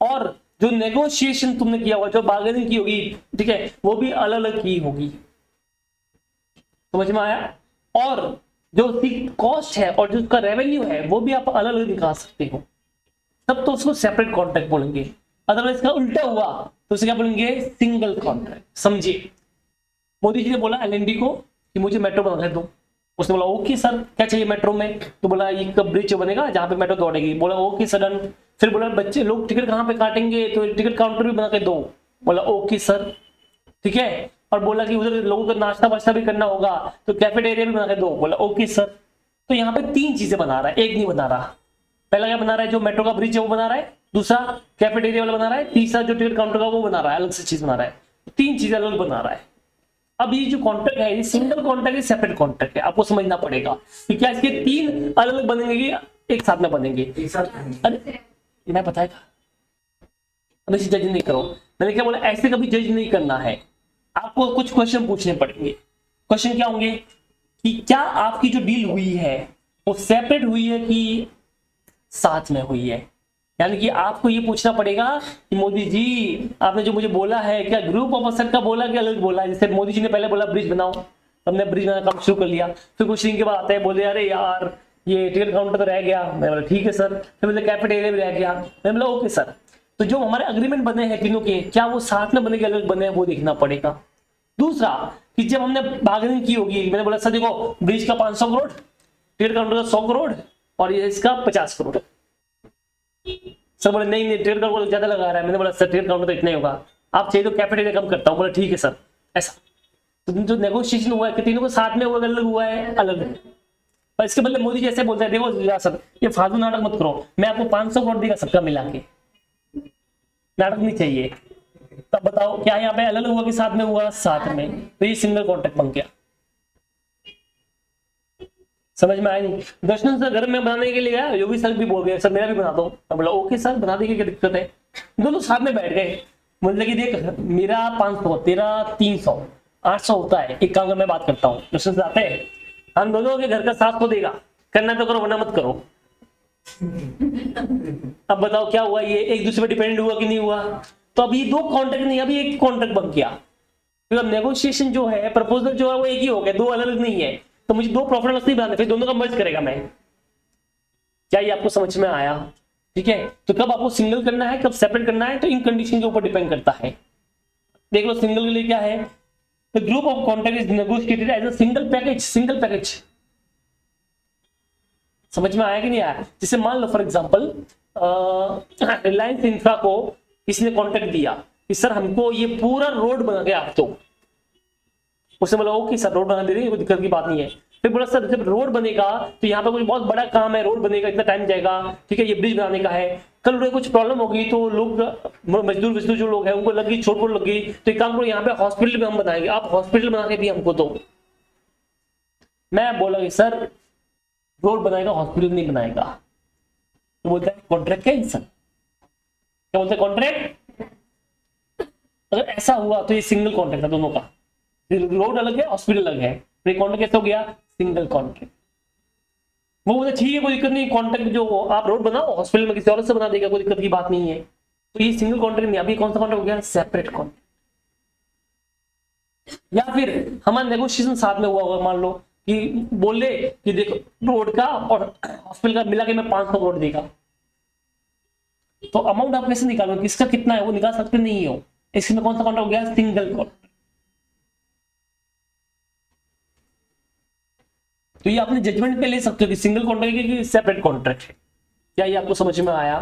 और जो नेगोशिएशन तुमने किया होगा, जो बार्गेनिंग की होगी, ठीक है, वो भी अलग अलग की होगी। समझ में आया? और जो उसकी कॉस्ट है और जो उसका रेवेन्यू है वो भी आप अलग अलग निकाल सकते हो, तब तो उसको सेपरेट कॉन्ट्रैक्ट बोलेंगे। अदरवाइज इसका उल्टा हुआ तो उसे क्या बोलेंगे? Single contract. समझिए, मोदी जी ने बोला एलएनडी को कि मुझे मेट्रो बना दो। उसने बोला ओके सर, क्या चाहिए मेट्रो में? तो बोला एक ब्रिज बनेगा जहां पे मेट्रो दौड़ेगी। बोला ओके सर डन। फिर बोला बच्चे लोग टिकट कहाँ पे काटेंगे? तो टिकट काउंटर भी बना के दो। बोला ओके सर, ठीक है। और बोला कि उधर लोगों को नाश्ता वाश्ता भी करना होगा तो कैफेटेरिया भी बना के दो। बोला ओके सर। तो यहाँ पे 3 चीजें बना रहा है, एक नहीं बना रहा। पहला क्या बना रहा है? जो मेट्रो का ब्रिज है वो बना रहा है, दूसरा कैफेटेरिया वाला बना रहा है, तीसरा जो टिकट काउंटर का वो बना रहा है, अलग से चीज बना रहा है। 3 चीजें अलग बना रहा है। अब ये जो कॉन्ट्रैक्ट है ये सिंगल कॉन्ट्रैक्ट है, सेपरेट कॉन्ट्रैक्ट है, आपको समझना पड़ेगा कि क्या इसके 3 अलग अलग बनेंगे कि एक साथ में बनेंगे? अरे मैं बताएगा, अब इसे जज नहीं करो। मैंने क्या बोला? ऐसे कभी जज नहीं करना है, आपको कुछ क्वेश्चन पूछने पड़ेंगे। क्वेश्चन क्या होंगे कि क्या आपकी जो डील हुई है वो सेपरेट हुई है कि साथ में हुई है? यानी कि आपको ये पूछना पड़ेगा कि मोदी जी आपने जो मुझे बोला है क्या ग्रुप ऑफ असेट का बोला कि अलग बोला है? जैसे मोदी जी ने पहले बोला ब्रिज बनाओ, हमने ब्रिज बनाना काम शुरू कर लिया। फिर कुछ दिन के बाद आते हैं बोले अरे यार ये टिकट काउंटर तो रह गया। मैं बोला ठीक है सर। फिर बोले कैफेटेरिया भी रह गया। मैं बोला ओके सर। तो जो हमारे अग्रीमेंट बने हैं तीनों के, क्या वो साथ में बने के अलग बने हैं, वो देखना पड़ेगा। दूसरा कि जब हमने बार्गेनिंग की होगी, मैंने बोला सर देखो ब्रिज का 500 करोड़, टिकट काउंटर का 100 करोड़ और ये इसका 50 करोड़। सर बोले नहीं नहीं टिकट काउंटर ज्यादा लगा रहा है। मैंने बोला सर टिकट काउंटर तो इतना ही होगा, आप चाहिए तो कैफेटेरिया कम करता हूँ। बोला ठीक है सर। ऐसा तो जो नेगोशिएशन हुआ है कि तीनों को साथ में हुआ अलग हुआ है, अलग। पर इसके बदले मोदी जी ऐसे बोलते हैं देखो सर ये फालतू नाटक मत करो, मैं आपको 500 करोड़ देगा सबका मिला के, नाटक नहीं चाहिए। तब बताओ क्या यहाँ पे अलग हुआ कि साथ में हुआ? साथ में। तो ये सिंगल कॉन्ट्रैक्ट बन गया। समझ में आया नहीं? दर्शन सर घर में बनाने के लिए गया, योगी सर भी बोल गए सर मेरा भी बना दो। मैं बोला ओके सर बना देंगे, क्या दिक्कत है? दोनों साथ में बैठ गए, बोलते कि देख मेरा 500 तेरा 300 800 होता है, एक काम कर मैं बात करता हूँ। दर्शन सर आते हैं, हम दोनों के घर का 700 देगा, करना तो करो वरना मत करो। अब बताओ क्या हुआ? ये एक दूसरे पर डिपेंडेंट हुआ कि नहीं हुआ? तो अभी 2 कॉन्ट्रैक्ट नहीं, अभी एक कॉन्ट्रैक्ट बन गया। तो नेगोशिएशन जो है, प्रपोजल जो है वो एक ही हो गया, 2 अलग अलग नहीं है। तो मुझे 2 प्रॉफिट लॉस नहीं बनाने, फिर दोनों का मर्ज करेगा मैं। क्या ये आपको समझ में आया? ठीक है। तो कब आपको सिंगल करना है, कब सेपरेट करना है, तो इन कंडीशन के ऊपर डिपेंड करता है। देख लो सिंगल के लिए क्या है, the group of contract is negotiated as a single package. Single package समझ में आया कि नहीं आया? जैसे मान लो फॉर एग्जांपल रिलायंस इंफ्रा को किसी ने कॉन्ट्रैक्ट दिया कि सर हमको ये पूरा रोड बना के आप दो। उसने बोला ओके सर रोड बना दे देंगे, कोई दिक्कत की बात नहीं है। फिर बोला सर जब रोड बनेगा तो यहाँ पे कुछ बहुत बड़ा काम है, रोड बनेगा इतना टाइम जाएगा, ठीक है, ये ब्रिज बनाने का है, कल कुछ प्रॉब्लम होगी तो लोग मजदूर जो लोग हैं उनको लगी चोट वोट लगी, तो एक काम करो यहाँ पे हॉस्पिटल भी हम बनाएंगे, आप हॉस्पिटल बना के भी हमको दो। मैं बोला कि सर रोड बनाएगा हॉस्पिटल नहीं बनाएगा। तो बोलता है कॉन्ट्रैक्ट कैंसल। क्या बोलते हैं? कॉन्ट्रैक्ट। अगर ऐसा हुआ तो ये सिंगल कॉन्ट्रैक्ट है दोनों का, रोड अलग है हॉस्पिटल अलग है, तो कॉन्ट्रैक्ट कैसे हो गया? Single contract. वो बोलते ठीक है कोई दिक्कत नहीं, कॉन्ट्रैक्ट जो आप रोड बनाओ हॉस्पिटल में किसी और से बना देगा, कोई दिक्कत की बात नहीं है। तो ये सिंगल कॉन्ट्रैक्ट नहीं, अभी कौन सा कॉन्ट्रैक्ट हो गया? Separate contract. या फिर हमारा नेगोशिएशन साथ में हुआ होगा, मान लो कि बोले कि देखो रोड का और हॉस्पिटल का मिला के मैं 500 करोड़ देगा, तो अमाउंट आप कैसे निकालोगे, किसका कितना है वो निकाल सकते नहीं हो। इसमें कौन सा कॉन्ट्रैक्ट हो गया? Single contract. तो ये आपने जजमेंट पे ले सकते हो कि सिंगल कॉन्ट्रैक्ट है कि सेपरेट कॉन्ट्रैक्ट है। क्या ये आपको समझ में आया?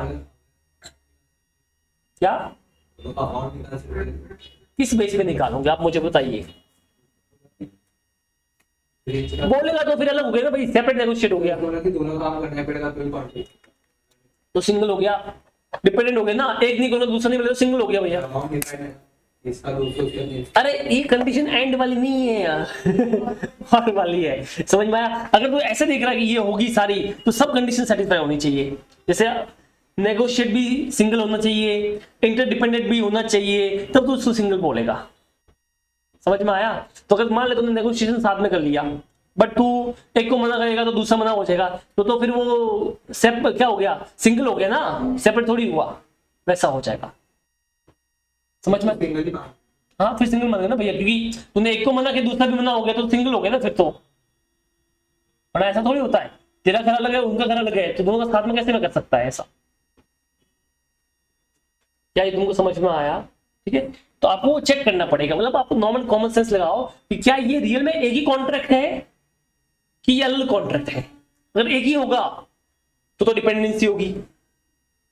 क्या किस बेस पे निकालोगे आप मुझे बताइए। बोलेगा तो फिर अलग हो गया ना भाई, सेपरेट नेगोशिएट हो गया दोनों काम करना पड़ेगा तो सिंगल हो गया, डिपेंडेंट हो गया ना, एक नहीं करो दूसरा नहीं मिले तो सिंगल हो गया भैया। इसका दूसरा अरे ये कंडीशन एंड वाली नहीं है यार और वाली है, समझ में आया? अगर तू ऐसे देख रहा है कि ये होगी सारी तो सब कंडीशन सेटिस्फाई होनी चाहिए। जैसे नेगोशिएट भी सिंगल होना चाहिए, इंटरडिपेंडेंट भी होना चाहिए, तब तो उसको सिंगल बोलेगा। समझ में आया? तो अगर मान ले तुमने नेगोशिएशन साथ में कर लिया, बट तू एक को मना करेगा तो दूसरा मना हो जाएगा, तो फिर वो क्या हो गया, सिंगल हो गया ना, सेपरेट थोड़ी हुआ, वैसा हो जाएगा। समझ में? सिंगल ही बात। हाँ फिर सिंगल मानेगा ना भैया, क्योंकि तूने एक को मना किया दूसरा भी मना हो गया तो सिंगल हो गया ना फिर तो। पर ऐसा थोड़ी होता है, तेरा घर अलग है उनका घर अलग है, तो दोनों का साथ में कैसे में कर सकता है ऐसा? क्या ये तुमको समझ में आया? ठीक है, तो आपको चेक करना पड़ेगा, मतलब आप नॉर्मल कॉमन सेंस लगाओ कि क्या ये रियल में एक ही कॉन्ट्रैक्ट है कि ये अलग कॉन्ट्रैक्ट है। अगर एक ही होगा तो डिपेंडेंसी होगी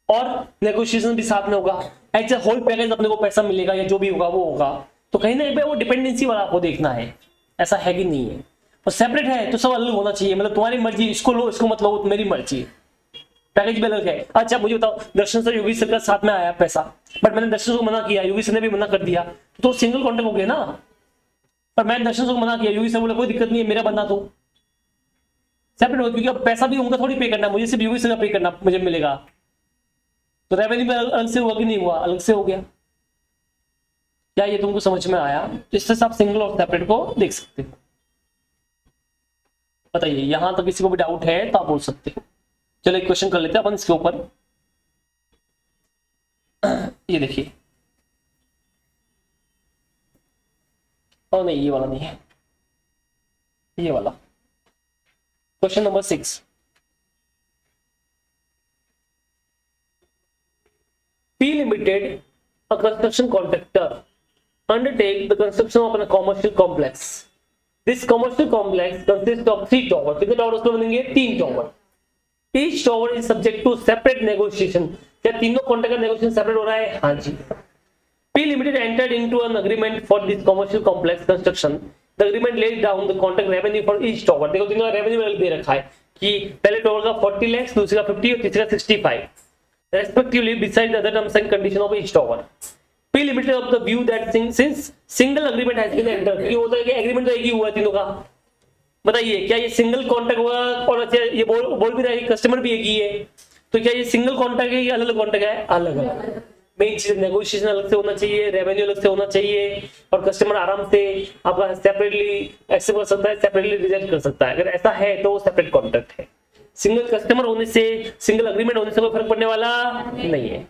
और नेगोशिएशन भी साथ में होगा, ऐसे होल पैकेज अपने को पैसा मिलेगा या जो भी होगा वो होगा, तो कहीं ना कहीं वो डिपेंडेंसी वाला आपको देखना है, ऐसा है कि नहीं है। और सेपरेट है तो सब अलग होना चाहिए, मतलब तुम्हारी मर्जी, इसको लो इसको मत लो, मेरी मर्जी, पैकेज भी अलग है। अच्छा मुझे बताओ, दर्शन सर योगी सर का साथ में आया पैसा, बट मैंने दर्शन को मना किया, योगी सर ने भी मना कर दिया, तो सिंगल कॉन्ट्रैक्ट हो गया ना। पर मैंने दर्शन को मना किया, योगी सर बोले कोई दिक्कत नहीं है, मेरा बंदा तो सेपरेट हो, क्योंकि अब पैसा भी उनका थोड़ी पे करना है, मुझे सिर्फ योगी सर का पे करना मुझे मिलेगा। तो रेवेन्यू में अलग से हुआ कि नहीं हुआ? अलग से हो गया। क्या ये तुमको समझ में आया? तो इससे आप सिंगल और सेपरेट को देख सकते हो। बताइए, यहां तक किसी को भी डाउट है तो आप बोल सकते हो। चलो एक क्वेश्चन कर लेते हैं अपन इसके ऊपर। ये देखिए, और नहीं ये वाला नहीं है, ये वाला question number 6। P Limited, a construction contractor, undertake the construction of a commercial complex. This commercial complex consists of 3 towers. कितने टावर उसमें बनेंगे? 3 tower. Each tower is subject to separate negotiation. क्या तीनों कॉन्ट्रैक्ट का नेगोशिएशन सेपरेट हो रहा है? हाँ जी। P Limited entered into an agreement for this commercial complex construction. The agreement lays down the contract revenue for each tower. देखो तीनों का रेवेन्यू दे रखा है कि पहले टावर का 40 लाख, दूसरे का 50 और तीसरे का 65, respectively, besides the other terms and conditions of each tower. P Limited of the view that since single agreement has been entered, ये होता है कि एग्रीमेंट तो एक ही हुआ है तीनों का। बताइए क्या ये सिंगल कॉन्ट्रैक्ट हुआ? और अच्छा ये बोल भी रहा है कि कस्टमर भी एक ही है, तो क्या ये सिंगल कॉन्ट्रैक्ट है या अलग कॉन्ट्रैक्ट है? अलग अलग। मेन चीज नेगोशिएशन अलग से होना चाहिए, रेवेन्यू अलग से होना चाहिए, और कस्टमर आराम से आपका सेपरेटली एक्सेप्ट कर सकता है, सेपरेटली रिजेक्ट कर सकता है। अगर ऐसा है तो वो सेपरेट कॉन्ट्रैक्ट है। सिंगल कस्टमर होने से, सिंगल अग्रीमेंट होने से कोई फर्क पड़ने वाला नहीं है।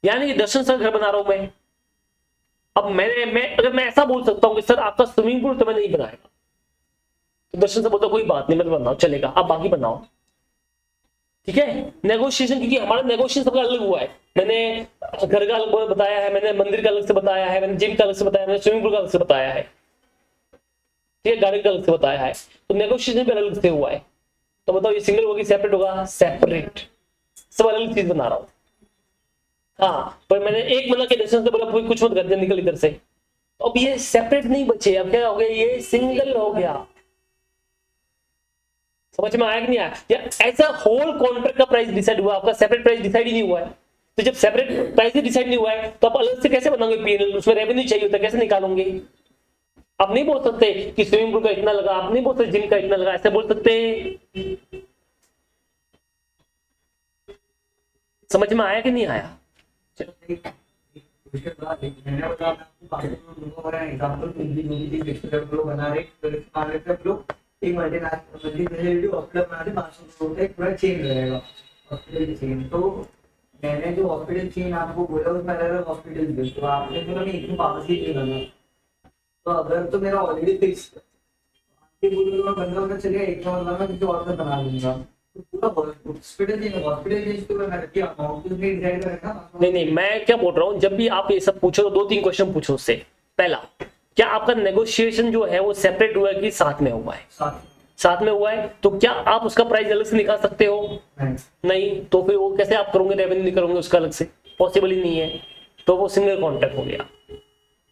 यानी कि दर्शन सर घर बना रहा हूं मैं, अब अगर मैं ऐसा बोल सकता हूं कि सर आपका स्विमिंग पूल तो मैं नहीं बनाएगा, तो दर्शन सर बोलता कोई बात नहीं मैं बनाओ, चलेगा, आप बाकी बनाओ। ठीक है, नेगोशिएशन, क्योंकि हमारा नेगोशिएशन सबका अलग हुआ है। मैंने घर का अलग बताया है, मैंने मंदिर का अलग से बताया है, मैंने जिम का अलग से बताया है, मैंने स्विमिंग पूल का अलग से बताया है, ठीक है, गार्डन का अलग से बताया है, तो नेगोशिएशन भी अलग से हुआ है। तो बताओ ये सिंगल होगी सेपरेट होगा? सेपरेट। सब अलग चीज बना रहा हूं। हाँ, पर मैंने एक मना के दर्शन से बोला कुछ मत कर, निकल इधर से, तो अब ये सेपरेट नहीं बचे, अब क्या हो गया? ये सिंगल हो गया। समझ में आया कि नहीं आया? या ऐसा होल कॉन्ट्रैक्ट का प्राइस डिसाइड हुआ, आपका सेपरेट प्राइस डिसाइड ही नहीं हुआ है। तो जब सेपरेट प्राइस ही डिसाइड नहीं हुआ है तो आप अलग से कैसे बनाओगे पीएनएल? उसमें रेवेन्यू चाहिए होता है, कैसे निकालोगे? आप नहीं बोल सकते कि स्विमिंग पूल का इतना लगा, आप नहीं बोल सकते जिम का इतना लगा, ऐसे बोल सकते। समझ में आया कि नहीं आया? उसके बाद मैंने बताया आपको एग्जांपल बना रहे एक मल्टीनेशनल हॉस्पिटल बना रहे 500 करोड़ का एक पूरा चेन रहेगा, हॉस्पिटल चेन। तो मैंने जो हॉस्पिटल चेन आपको बोला उसमें अलग अलग हॉस्पिटल थे, तो आपने बोला मैं इतनी फार्मेसी पे बना, तो अगर तो मेरा ऑलरेडी फिक्स बंदा चलिए एक मैं किसी और से बना लूंगा, नहीं, मैं क्या बोल रहा हूँ, जब भी आप ये सब पूछो तो 2-3 क्वेश्चन पूछो उससे। पहला, क्या आपका नेगोशिएशन जो है वो सेपरेट हुआ है कि साथ में हुआ है? साथ में हुआ है, तो क्या आप उसका प्राइस अलग से निकाल सकते हो? नहीं, तो फिर वो कैसे आप करोगे? रेवेन्यू नहीं करोगे उसका अलग से, पॉसिबल ही नहीं है, तो वो सिंगल कॉन्ट्रैक्ट हो गया।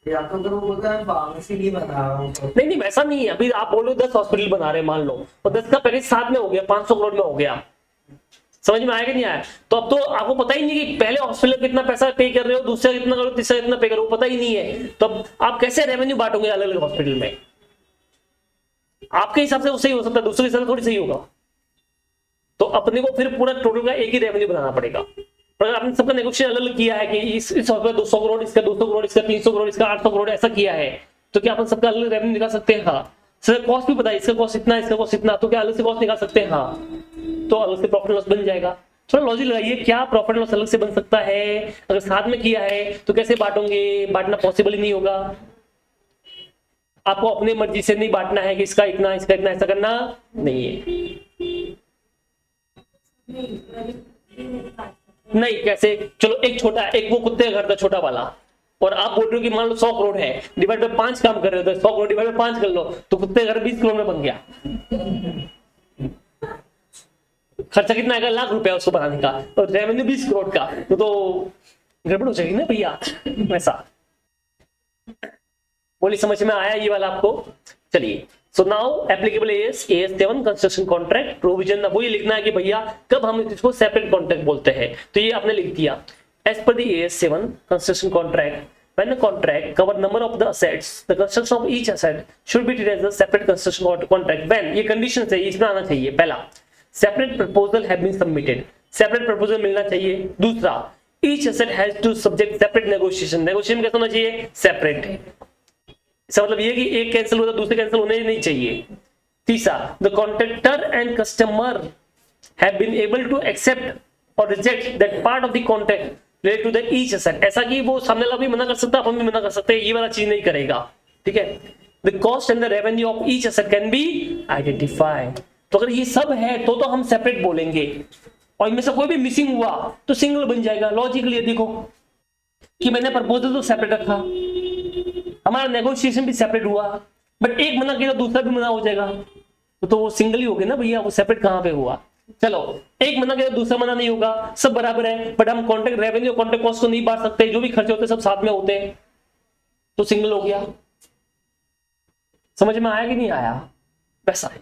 या तो वो बोलता है फार्मेसी नहीं बना रहा हूं, नहीं वैसा नहीं है। अभी आप बोलो 10 हॉस्पिटल बना रहे मान लो, और 10 का पैकेज साथ में हो गया, 500 करोड़ में हो गया। समझ में आया कि नहीं आया? तो अब तो आपको पता ही नहीं कि पहले हॉस्पिटल कितना पैसा पे कर रहे हो, दूसरा कितना करो, तीसरा कितना पे करो, पता ही नहीं है। तो अब आप कैसे रेवेन्यू बांटोगे अलग अलग हॉस्पिटल में? आपके हिसाब से वो सही हो सकता है, दूसरे हिसाब से थोड़ी सही होगा। तो अपने को फिर पूरा टोटल का एक ही रेवेन्यू बनाना पड़ेगा। और अगर आपने सबका नेगोशिएशन अलग किया है कि इस ऑफर 200 करोड़, इसका 200 करोड़, इसका 300 करोड़, इसका 800 करोड़ ऐसा किया है, तो क्या अपन सबका अलग रेवेन्यू निकाल सकते हैं? हाँ। सर कॉस्ट भी पता है, इसका कॉस्ट इतना, इसका कॉस्ट इतना, तो क्या अलग से कॉस्ट निकाल सकते हैं? हाँ। तो अलग से प्रॉफिट लॉस बन जाएगा। थोड़ा लॉजिक लगाइए, क्या प्रॉफिट लॉस अलग से बन सकता है? अगर साथ में किया है तो कैसे बांटोगे? बांटना पॉसिबल ही नहीं होगा। आपको अपनी मर्जी से नहीं बांटना है कि इसका इतना, इसका इतना, ऐसा करना नहीं है। नहीं, कैसे? चलो एक छोटा, एक वो कुत्ते का घर था छोटा वाला, और आप बोल रहे हो कि मान लो 100 करोड़ है, डिवाइड बाय 5 काम कर रहे हो, तो 100 करोड़ डिवाइड बाय 5 कर लो, तो कुत्ते का घर 20 करोड़ में बन गया। खर्चा कितना आएगा? लाख रुपया उसको बनाने का, और रेवेन्यू 20 करोड़ का, तो गड़बड़ हो जाएगी ना भैया। वैसा बोली, समझ में आया ये वाला आपको? चलिए, so now applicable is AS7 construction contract provision. अब ये लिखना है कि भैया कब हम इसको सेपरेट कॉन्ट्रैक्ट बोलते हैं, तो ये आपने लिख दिया। As per the AS7 construction contract, when a contract cover number of the assets, the construction of each asset should be treated as a separate construction contract when, ये कंडीशन है, इसमें आना चाहिए। पहला, separate proposal have been submitted, separate proposal मिलना चाहिए। दूसरा, each asset has to subject separate negotiation, negotiation कैसा होना चाहिए? separate। इसका मतलब ये कि एक कैंसिल होता दूसरे कैंसिल होने ही नहीं चाहिए। तीसरा, the contractor and customer have been able to accept or reject that part of the contract related to the each asset, ऐसा कि वो सामने वाला भी मना कर सकता है, अपन भी मना कर सकते हैं, ये वाला चीज नहीं करेगा। ठीक है। The cost and the revenue of each asset can be identify. तो अगर ये सब है तो हम सेपरेट बोलेंगे, और इनमें से कोई भी मिसिंग हुआ तो सिंगल बन जाएगा। लॉजिकली देखो कि मैंने प्रपोजल तो सेपरेट रखा, हमारा नेगोशिएशन भी सेपरेट हुआ, बट एक मना किया तो दूसरा भी मना हो जाएगा, तो वो सिंगल ही हो गया ना भैया, वो सेपरेट कहां पे हुआ? चलो, एक मना किया तो दूसरा मना नहीं होगा, सब बराबर है, बट हम कॉन्ट्रैक्ट रेवेन्यू कॉन्ट्रैक्ट कॉस्ट को नहीं बांट सकते, जो भी खर्चे होते हैं सब साथ में होते हैं, तो सिंगल हो गया। समझ में आया कि नहीं आया? वैसा है।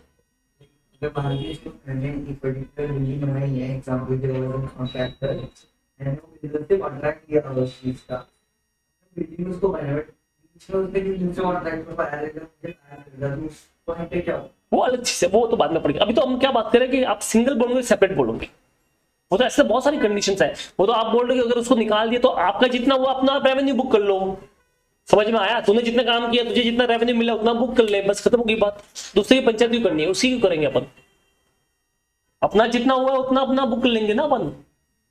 वो अलग चीज है, वो तो बाद में पड़ेगा। अभी तो हम क्या बात करें कि आप सिंगल बोलोगे सेपरेट बोलोगे, वो तो ऐसे बहुत सारी कंडीशंस है। वो तो आप बोल रहे हो कि अगर उसको निकाल दिया तो आपका जितना हुआ अपना रेवेन्यू बुक कर लो। समझ में आया? तूने जितना काम किया, तुझे जितना रेवेन्यू मिला उतना बुक कर ले, बस खत्म होगी बात। दूसरे की पंचायत क्यों करनी है? उसी क्यों करेंगे अपन? अपना जितना हुआ उतना अपना बुक कर लेंगे ना अपन।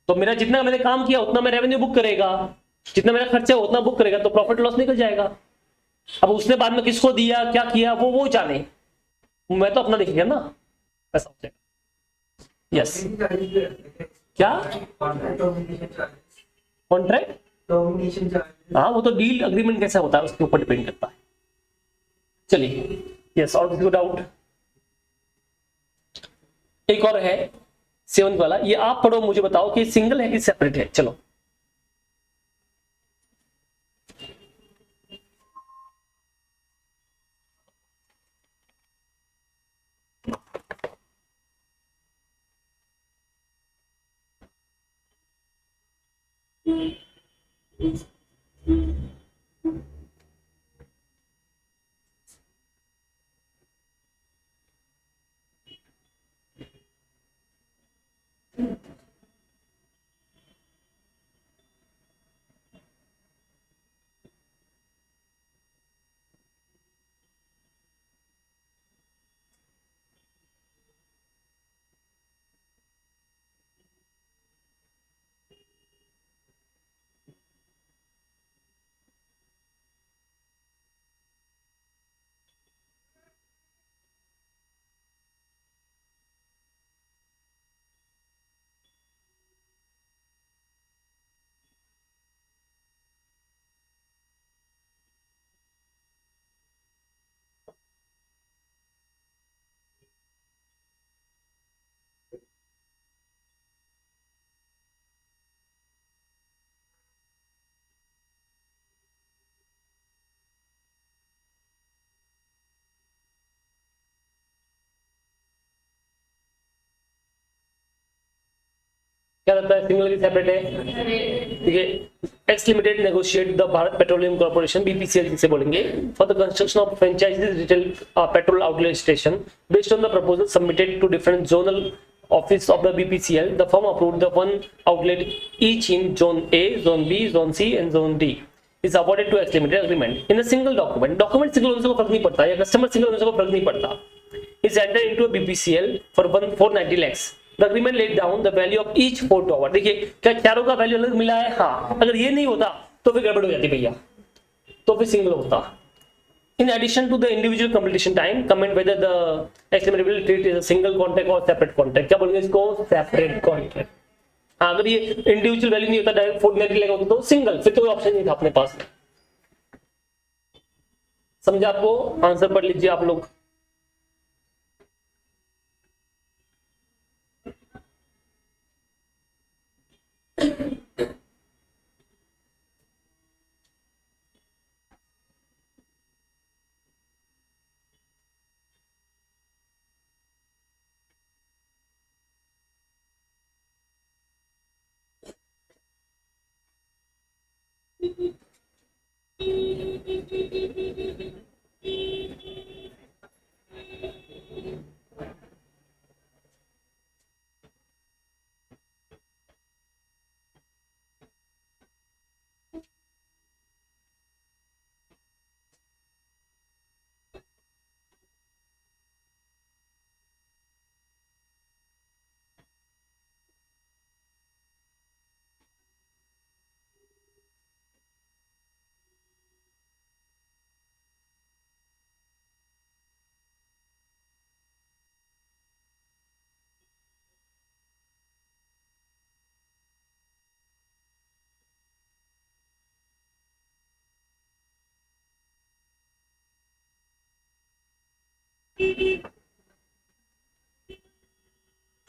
तो मेरा जितना मैंने काम किया उतना मैं रेवेन्यू बुक करेगा, जितना मेरा खर्चा है उतना बुक करेगा, तो प्रॉफिट लॉस निकल जाएगा। अब उसने बाद में किसको दिया, क्या किया, वो जाने, मैं तो अपना देख लिया ना, ऐसा हो जाएगा। यस, क्या कॉन्ट्रैक्ट? हाँ, वो तो डील अग्रीमेंट कैसा होता है उसके ऊपर डिपेंड करता है। चलिए, यस, और किसी को डाउट? एक और है 7 वाला, ये आप पढ़ो, मुझे बताओ कि सिंगल है कि सेपरेट है। चलो, क्या लगता है सिंगल की सेपरेट है? ठीक है। X limited negotiate the Bharat Petroleum Corporation BPCL जिसे बोलेंगे for the construction of franchisees retail petrol outlet station based on the proposal submitted to different zonal office of the BPCL, the firm approved the one outlet each in Zone A, Zone B, Zone C and Zone D is awarded to X Limited agreement in a single document. Document single होने से कोई फर्क नहीं पड़ता या customer single होने से कोई फर्क नहीं पड़ता. Is entered into a BPCL for 490 lakhs. The agreement laid down the value of each 4 tower. देखिए क्या चारों का वैल्यू अलग मिला है. हाँ, अगर ये नहीं होता तो फिर गड़बड़ हो जाती भैया, तो फिर सिंगल होता. In addition to the individual completion time, comment whether the X Limited will treat as a single contract or separate contract. क्या बोलेंगे इसको? Separate contract. हाँ, अगर ये इंडिविजुअल वैल्यू नहीं होता, डायरेक्ट 490 लगा होता तो सिंगल, फिर तो कोई ऑप्शन नहीं था अपने पास. समझा आपको? आंसर पढ़ लीजिए आप लोग.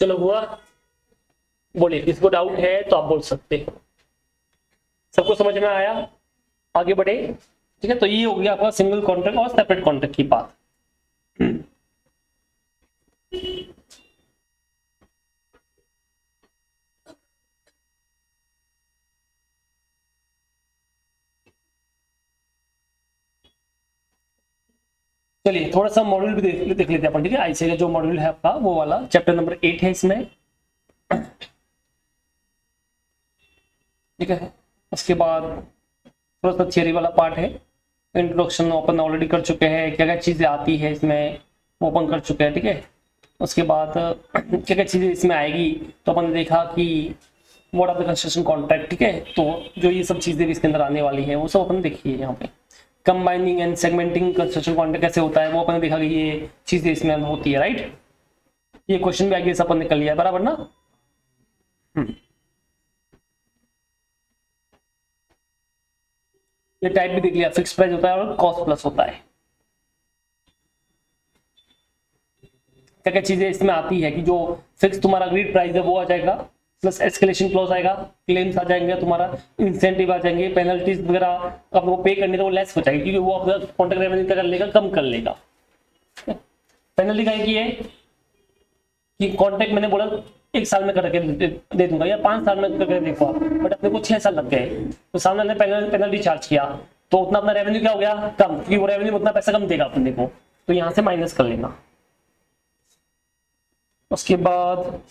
चलो हुआ, बोलिए किसको डाउट है तो आप बोल सकते हो. सबको समझ में आया? आगे बढ़े. ठीक है, तो ये हो गया आपका सिंगल कॉन्ट्रैक्ट और सेपरेट कॉन्ट्रैक्ट की बात. चलिए थोड़ा सा मॉड्यूल भी देख लेते हैं अपन. ठीक है, आईसीए का जो मॉड्यूल है आपका वो वाला चैप्टर नंबर 8 है इसमें. ठीक है, उसके बाद थोड़ा सा थियरी वाला पार्ट है. इंट्रोडक्शन अपन ऑलरेडी कर चुके हैं, क्या क्या चीज़ें आती है इसमें वो अपन कर चुके हैं. ठीक है, उसके बाद क्या क्या चीज़ें इसमें आएगी तो अपन ने देखा कि what are the construction contract. ठीक है, तो जो ये सब चीज़ें भी इसके अंदर आने वाली है वो सब अपन देखिए. यहाँ पे combining and segmenting construction contract कैसे होता है वो अपन ने देखा कि ये चीज़ें इसमें होती है. राइट, ये क्वेश्चन भी आगे अपन ने कर लिया बराबर ना. ये टाइप भी देख लिया, फिक्स प्राइस होता है और कॉस्ट प्लस होता है. क्या क्या चीजें इसमें आती है कि जो फिक्स तुम्हारा अग्रीड प्राइस है वो आ जाएगा, प्लस एस्केलेशन क्लॉज आएगा, क्लेम्स आ जाएंगे, तुम्हारा इंसेंटिव आ जाएंगे, पेनल्टीज वगैरह आपको पे करने तो वो लेस हो जाएगी क्योंकि वो अपना कॉन्ट्रैक्ट रेवेन्यू क्या कर लेगा, कम कर लेगा. पेनल्टी का की है कि कॉन्ट्रैक्ट मैंने बोला 1 साल में करके दे दूंगा या 5 साल में करके देखो आप, बट अपने को 6 साल लग गए तो सामने ने पेनल्टी चार्ज किया तो उतना अपना रेवेन्यू क्या हो गया, कम, क्योंकि वो रेवेन्यू उतना पैसा कम देगा अपने को, तो यहाँ से माइनस कर लेना. उसके बाद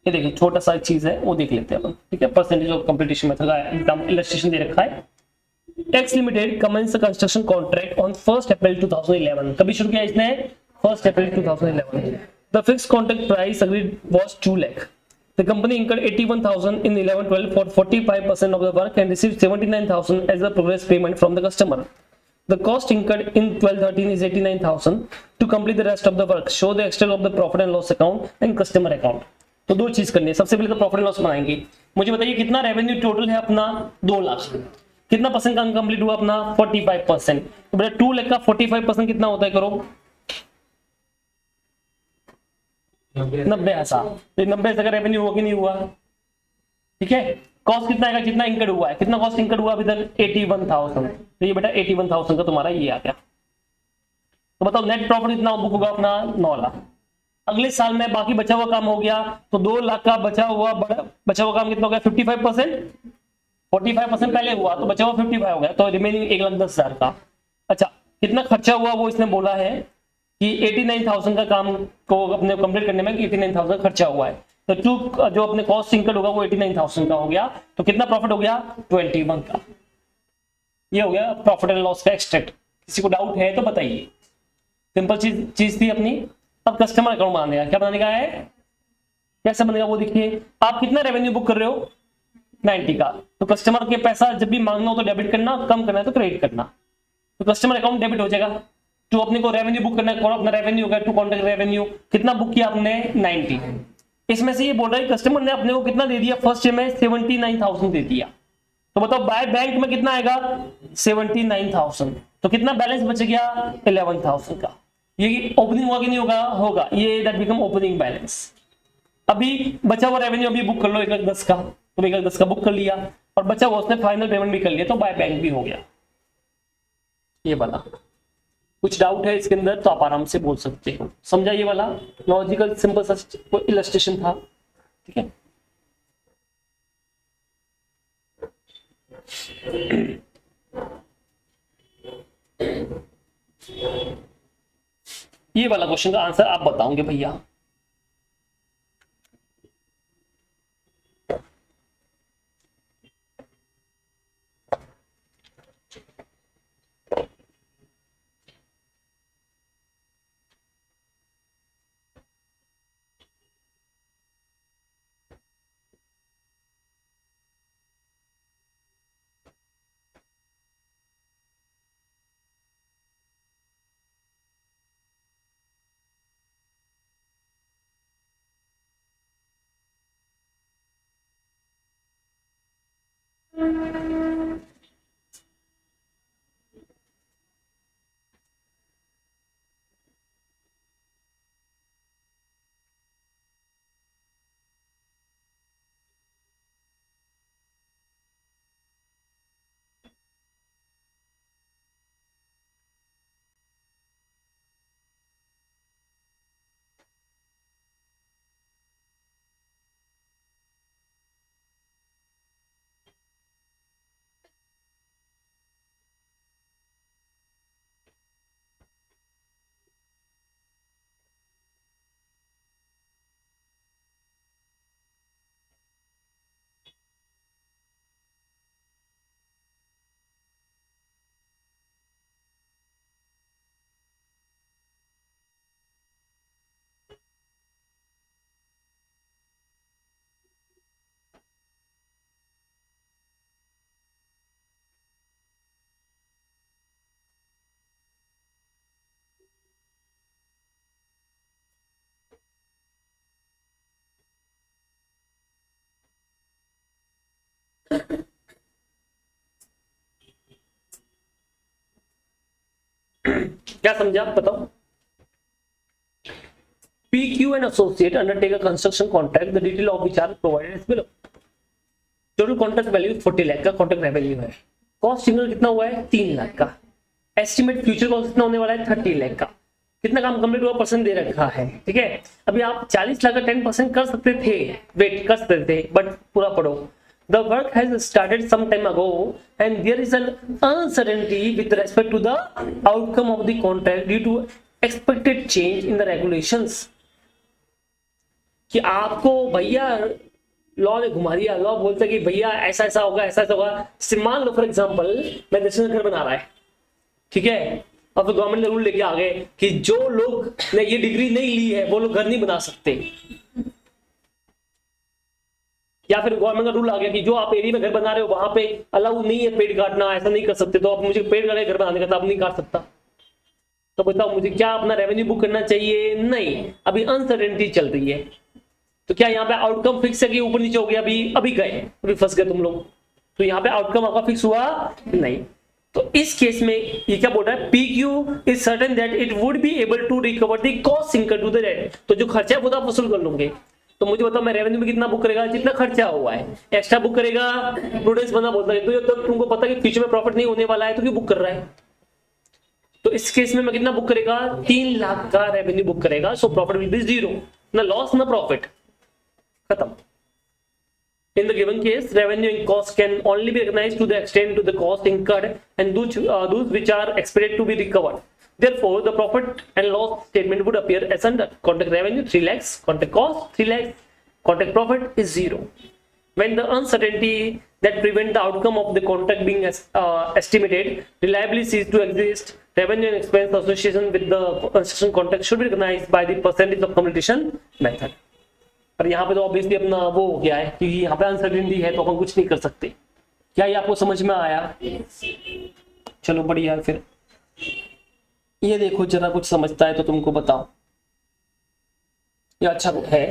ये देखिए छोटा सा चीज है वो देख लेते हैं अपन. ठीक है, परसेंटेज ऑफ कंप्लीशन मेथड का एग्जाम इलस्ट्रेशन दे रखा है. X limited commence construction contract on 1 अप्रैल 2011. कभी शुरू किया इसने? 1 अप्रैल 2011. The fix contract price agreed was 2 lakh. The company incurred 81,000 in 11-12 for 45% of the work and received 79,000 as the progress payment from the customer. The cost incurred in 12-13 is 89,000. To complete the rest of the work, show the extent of the profit and loss account and customer account. तो 2 चीज करनी है. सबसे पहले तो profit and loss बनाएंगे. मुझे बताइए कितना रेवेन्यू टोटल है अपना? 2 लाख. कितना परसेंट काम कंप्लीट हुआ अपना? 45%. तो बेटा 2 लाख का 45% कितना होता है? करो 90,000. तो 90,000 का रेवेन्यू हुआ कि नहीं हुआ? ठीक है, कॉस्ट कितना आएगा? जितना इंकर्ड हुआ है. कितना कॉस्ट इंकर्ड हुआ अभी तक? 81,000. तो ये बेटा 81,000 का तुम्हारा ये आ गया. तो बताओ नेट प्रॉफिट कितना बुक होगा अपना? 9 लाख. अगले साल में बाकी बचा हुआ काम हो गया तो 2 लाख का बचा हुआ काम कितना हो गया 55%, 45% पहले हुआ तो बचा हुआ 55 हो गया, तो रिमेनिंग 1,10,000 का। अच्छा कितना खर्चा हुआ वो इसने बोला है कि 89,000 का काम को अपने कंप्लीट करने में 89,000 खर्चा हुआ है, तो जो अपने कॉस्ट इंकर्ड होगा वो 89,000 का हो गया, तो कितना प्रॉफिट हो गया 21 का। ये हो गया प्रॉफिट एंड लॉस का एक्सट्रैक्ट। किसी को डाउट है तो बताइए। सिंपल चीज थी अपनी। अब कस्टमर अकाउंट बनाने का, क्या बनाने का है, कैसे बनेगा वो देखिए। आप कितना रेवेन्यू बुक कर रहे हो 90 का, तो कस्टमर के पैसा जब भी मांगना हो तो डेबिट करना, कम करना है तो क्रेडिट करना, तो कस्टमर अकाउंट डेबिट हो जाएगा। तो अपने को रेवेन्यू बुक करना है, अपना रेवेन्यू होगा टू कॉन्ट्रैक्ट रेवेन्यू, कितना बुक किया आपने 90। इसमें से ये बोल रहा है कस्टमर ने अपने को कितना दे दिया, फर्स्ट ईयर में 79,000 दे दिया, तो बताओ बाय बैंक में कितना आएगा 79,000, तो कितना बैलेंस बच गया 11,000 का। ये ओपनिंग होगा कि नहीं होगा, होगा, ये दैट बिकम ओपनिंग बैलेंस। अभी बचा हुआ रेवेन्यू अभी बुक कर लो 1,10,000 का, तो 1,10,000 का बुक कर लिया और बचा हुआ उसने फाइनल पेमेंट भी कर लिया, तो बाय बैंक भी हो गया। ये वाला कुछ डाउट है इसके अंदर तो आप आराम से बोल सकते हो। समझा ये वाला लॉजिकल सिंपल सा इलस्ट्रेशन था, ठीक है। ये वाला क्वेश्चन का आंसर आप बताओगे भैया। क्या समझा आप बताओ। PQ and associate undertake a construction contract, the detail of which are provided as below. Total contract value 40 lakh का कॉन्ट्रैक्ट रेवेन्यू है। कॉस्ट सिंगल कितना हुआ है 3 लाख का। एस्टिमेट फ्यूचर कॉस्ट कितना होने वाला है 30 लाख का। कितना काम कंप्लीट हुआ परसेंट दे रखा है, ठीक है। अभी आप 40 लाख का 10% कर सकते थे, वेट कर सकते थे, बट पूरा पढ़ो। The work has started some time ago and there is an uncertainty with respect to the outcome of the contract due to expected change in the regulations। कि आपको भैया लॉ ने घुमा दिया, लॉ बोलता है कि भैया ऐसा ऐसा होगा, ऐसा ऐसा होगा। मान लो फॉर एग्जांपल मैं 10 घर बना रहा है, ठीक है, अब तो गवर्नमेंट ने रूल लेके आ गए कि जो लोग ने ये डिग्री नहीं ली है वो लोग घर नहीं बना सकते, या फिर गवर्नमेंट का रूल आ गया कि जो आप एरिया में घर बना रहे हो वहां पे अलाउ नहीं है पेड़ काटना, ऐसा नहीं कर सकते, तो आप मुझे पेड़ काटे घर बनाने का, तो आप नहीं काट सकता। तो बताओ मुझे क्या अपना रेवेन्यू बुक करना चाहिए? नहीं, अभी अनसर्टेनिटी चल रही है। तो क्या यहाँ पे आउटकम फिक्स है कि ऊपर नीचे हो गया? अभी गए, अभी फंस गए तुम लोग। तो यहाँ पे आउटकम आपका फिक्स हुआ नहीं। तो इस केस में ये क्या बोल रहा है, PQ is certain that it would be able to recover the cost incurred to the rent. तो जो खर्चा है वो आप वसूल कर लोगे। तो मुझे बताओ मैं रेवेन्यू में कितना बुक करेगा? जितना खर्चा हुआ है, एक्स्ट्रा बुक करेगा। प्रूडेंस बना बोलता है तो तुमको पता है कि फ्यूचर में प्रॉफिट नहीं होने वाला है, तो क्यों बुक कर रहा है? तो इस केस में मैं कितना बुक करेगा, 3 लाख का रेवेन्यू बुक करेगा। सो प्रॉफिट विल बी 0, ना लॉस ना प्रॉफिट, खत्म। In the given case, revenue and cost can only be recognized to the extent to the cost incurred and those which are expected to be recovered. Therefore, the profit and loss statement would appear as under: contract revenue 3 lakhs, contract cost 3 lakhs, contract profit is 0. When the uncertainty that prevent the outcome of the contract being estimated reliably cease to exist, revenue and expense association with the construction contract should be recognized by the percentage of completion method. पर यहाँ पे तो obviously अपना वो हो गया है कि यहाँ पे अनसर्टेनिटी है तो अपन कुछ नहीं कर सकते। क्या ये आपको समझ में आया? चलो बढ़िया। फिर ये देखो जरा, कुछ समझता है तो तुमको बताओ। ये अच्छा है।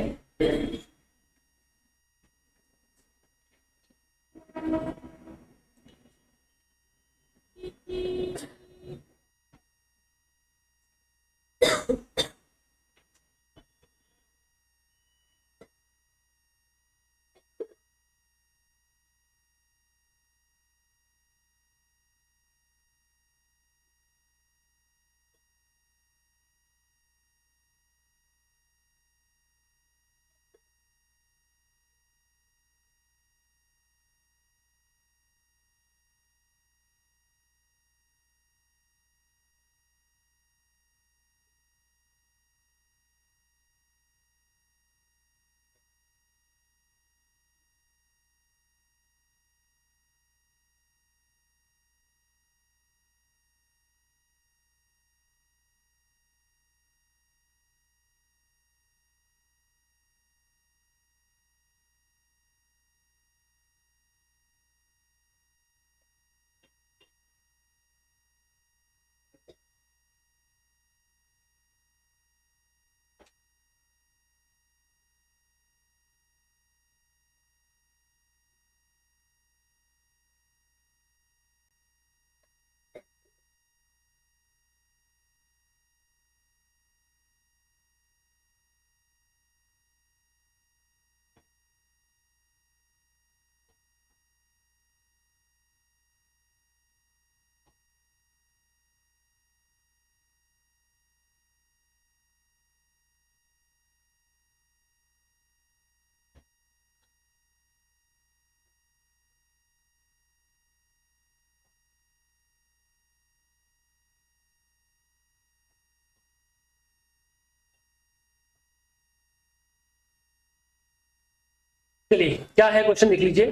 चलिए क्या है क्वेश्चन देख लीजिए।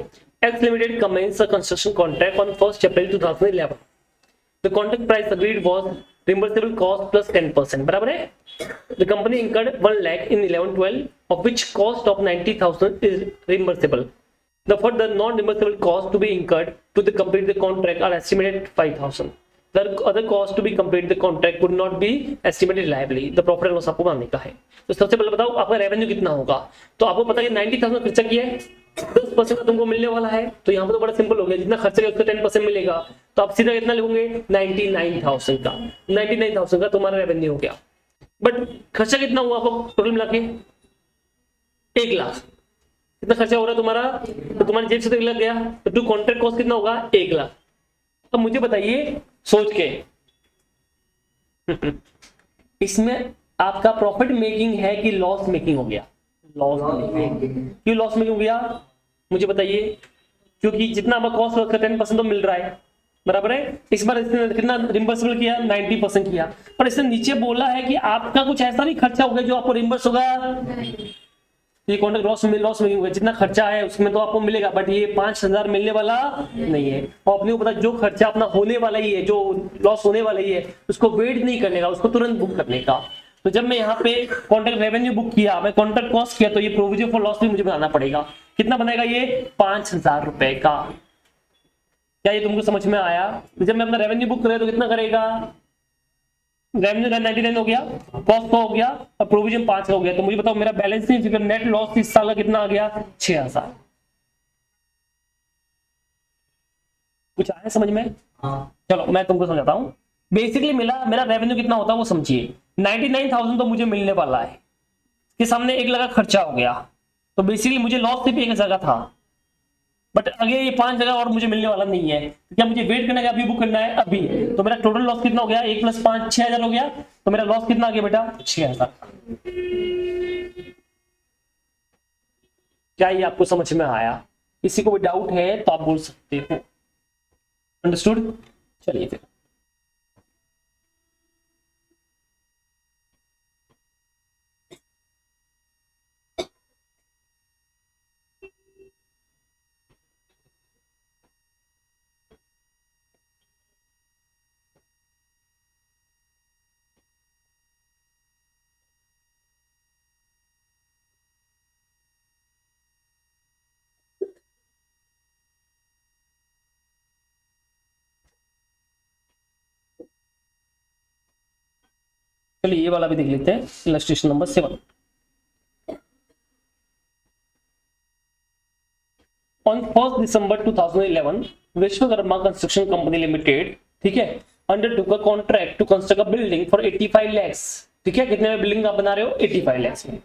X limited commences a construction contract on 1 April 2011। The contract price agreed was reimbursable cost plus 10%, बराबर है। The company incurred 1 lakh in 11-12 of which cost of 90,000 is reimbursable. Therefore, the non-reimbursable costs to be incurred to the complete the contract are estimated at 5,000. The other costs to be complete the contract would not be estimated reliably. The profit and loss आपको बनाने का है। तो सबसे पहले बताओ आपका revenue कितना होगा। तो आपको पता है 90,000 खर्चा किया है, 10% का तुमको मिलने वाला है। तो यहाँ पर तो बड़ा सिंपल हो गया, जितना खर्चा किया उसका 10% मिलेगा। तो आप सीधा कितना लिखोगे, 99,000 का। 99,000 का तुम्हारा रेवेन्यू हो गया। बट खर्चा कितना हुआ आपको टोटल मिला के? 1 लाख। कितना खर्चा हो रहा है तुम्हारा? तो तुम्हारी जेब से तो 1 लाख गया, तो टू कॉन्ट्रैक्ट कॉस्ट कितना होगा? 1 लाख। अब मुझे बताइए सोच के इसमें आपका प्रॉफिट मेकिंग है कि लॉस मेकिंग हो गया? Loss making. क्यों लॉस मेकिंग हो गया मुझे बताइए? क्योंकि जितना आपका कॉस्ट है उसका 10% तो मिल रहा है, बराबर है। इस बार इसने कितना रिम्बर्सेबल किया? 90% किया। पर इसने नीचे बोला है कि आपका कुछ ऐसा भी खर्चा हो गया जो आपको रिम्बर्स होगा। ये कॉन्ट्रैक्ट लॉस मेकिंग होगा, जितना खर्चा है उसमें तो आपको मिलेगा, बट ये 5,000 मिलने वाला नहीं है। और अपने को पता जो खर्चा अपना होने वाला ही है, जो लॉस होने वाला ही है, उसको वेट नहीं करने का, उसको तुरंत बुक करने का। तो जब मैं यहाँ पे कॉन्ट्रैक्ट रेवेन्यू बुक किया, मैं कॉन्ट्रैक्ट कॉस्ट किया, तो ये प्रोविजन फॉर लॉस भी मुझे बनाना पड़ेगा। कितना बनेगा ये? 5,000 रुपए का। क्या ये तुमको समझ में आया? तो जब मैं अपना रेवेन्यू बुक करें तो कितना करेगा? रेवेन्यू 99 हो गया, कॉस्ट हो गया और प्रोविजन 5 हो गया। तो मुझे बताओ मेरा बैलेंस नहीं, फिर नेट लॉस इस साल का कितना आ गया? 6,000। कुछ आया समझ में? चलो मैं तुमको समझाता हूँ। बेसिकली मेरा रेवेन्यू कितना होता है वो समझिए। 99,000 तो मुझे मिलने वाला है, के सामने 1 लाख खर्चा हो गया, तो बेसिकली मुझे लॉस सिर्फ 1,000 का था। बट आगे ये 5 जगह और मुझे मिलने वाला नहीं है, तो क्या मुझे वेट करना है, अभी बुक करना है अभी। तो मेरा टोटल लॉस कितना हो गया, 1 + 5 6,000 हो गया। तो मेरा लॉस कितना आ गया बेटा, 6,000। क्या ये आपको समझ में आया? किसी को भी डाउट है तो आप बोल सकते हो। अंडरस्टूड? चलिए फिर चलिए ये वाला भी देख लेते हैं, illustration number 7। On 1st December 2011, Vishwakarma construction company limited, ठीक है, undertook a contract to construct a building for 85 lakhs। ठीक है, कितने में बिल्डिंग आप बना रहे हो, 85 lakhs में।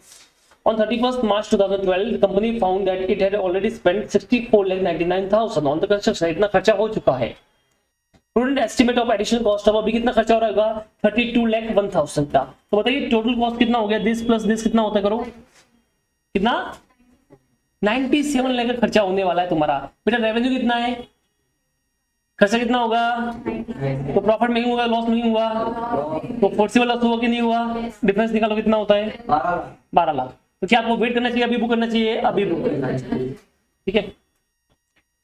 On 31st March 2012, the company found that it had already spent 64,99,000 on the construction। इतना खर्चा हो चुका है। Prudent estimate of additional cost, अब अभी कितना खर्चा हो रहा होगा, 32,01,000 का। तो बताइए टोटल कॉस्ट कितना हो गया, दिस प्लस दिस कितना होता है, करो कितना, 97 लाख का खर्चा होने वाला है तुम्हारा। बेटा रेवेन्यू कितना है, खर्चा कितना होगा, तो प्रॉफिट मेकिंग होगा, लॉस मेकिंग हुआ, तो फोर्सिबल लॉस हुआ कि नहीं हुआ, डिफरेंस निकालो कितना होता है, 12 लाख। तो क्या आपको वेट करना चाहिए, अभी बुक करना चाहिए, अभी बुक करना चाहिए। ठीक है।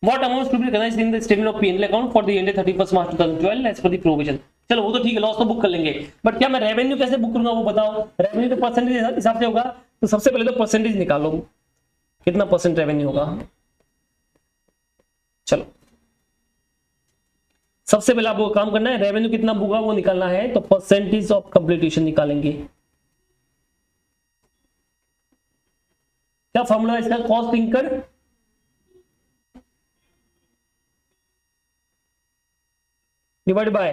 What amounts to be recognized in the statement of P&L account for the ended 31st March 2012 as per the provision। चलो वो तो ठीक है, लॉस तो बुक कर लेंगे, बट क्या मैं रेवेन्यू कैसे बुक करूंगा वो बताओ। रेवेन्यू तो परसेंटेज हिसाब से होगा, तो सबसे पहले तो परसेंटेज निकालो, कितना परसेंट रेवेन्यू होगा। चलो सबसे पहले आपको काम करना है, रेवेन्यू कितना बुक हुआ वो निकालना है, तो परसेंटेज ऑफ कंप्लीटेशन निकालेंगे। क्या फॉर्मूला है इसका, cost incurred divide by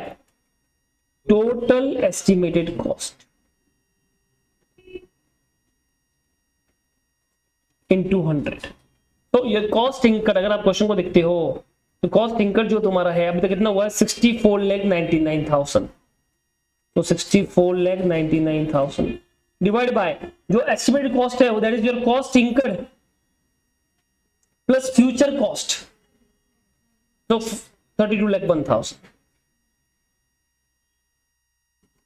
total estimated cost into 100। तो ये कॉस्ट इंकर्ड, अगर आप क्वेश्चन को देखते हो तो कॉस्ट इंकर्ड जो तुम्हारा है अभी तक कितना हुआ है, 64,99,000। तो 64,99,000 डिवाइड बाय जो एस्टिमेटेड कॉस्ट है, that is your cost incurred plus future cost, तो 32,01,000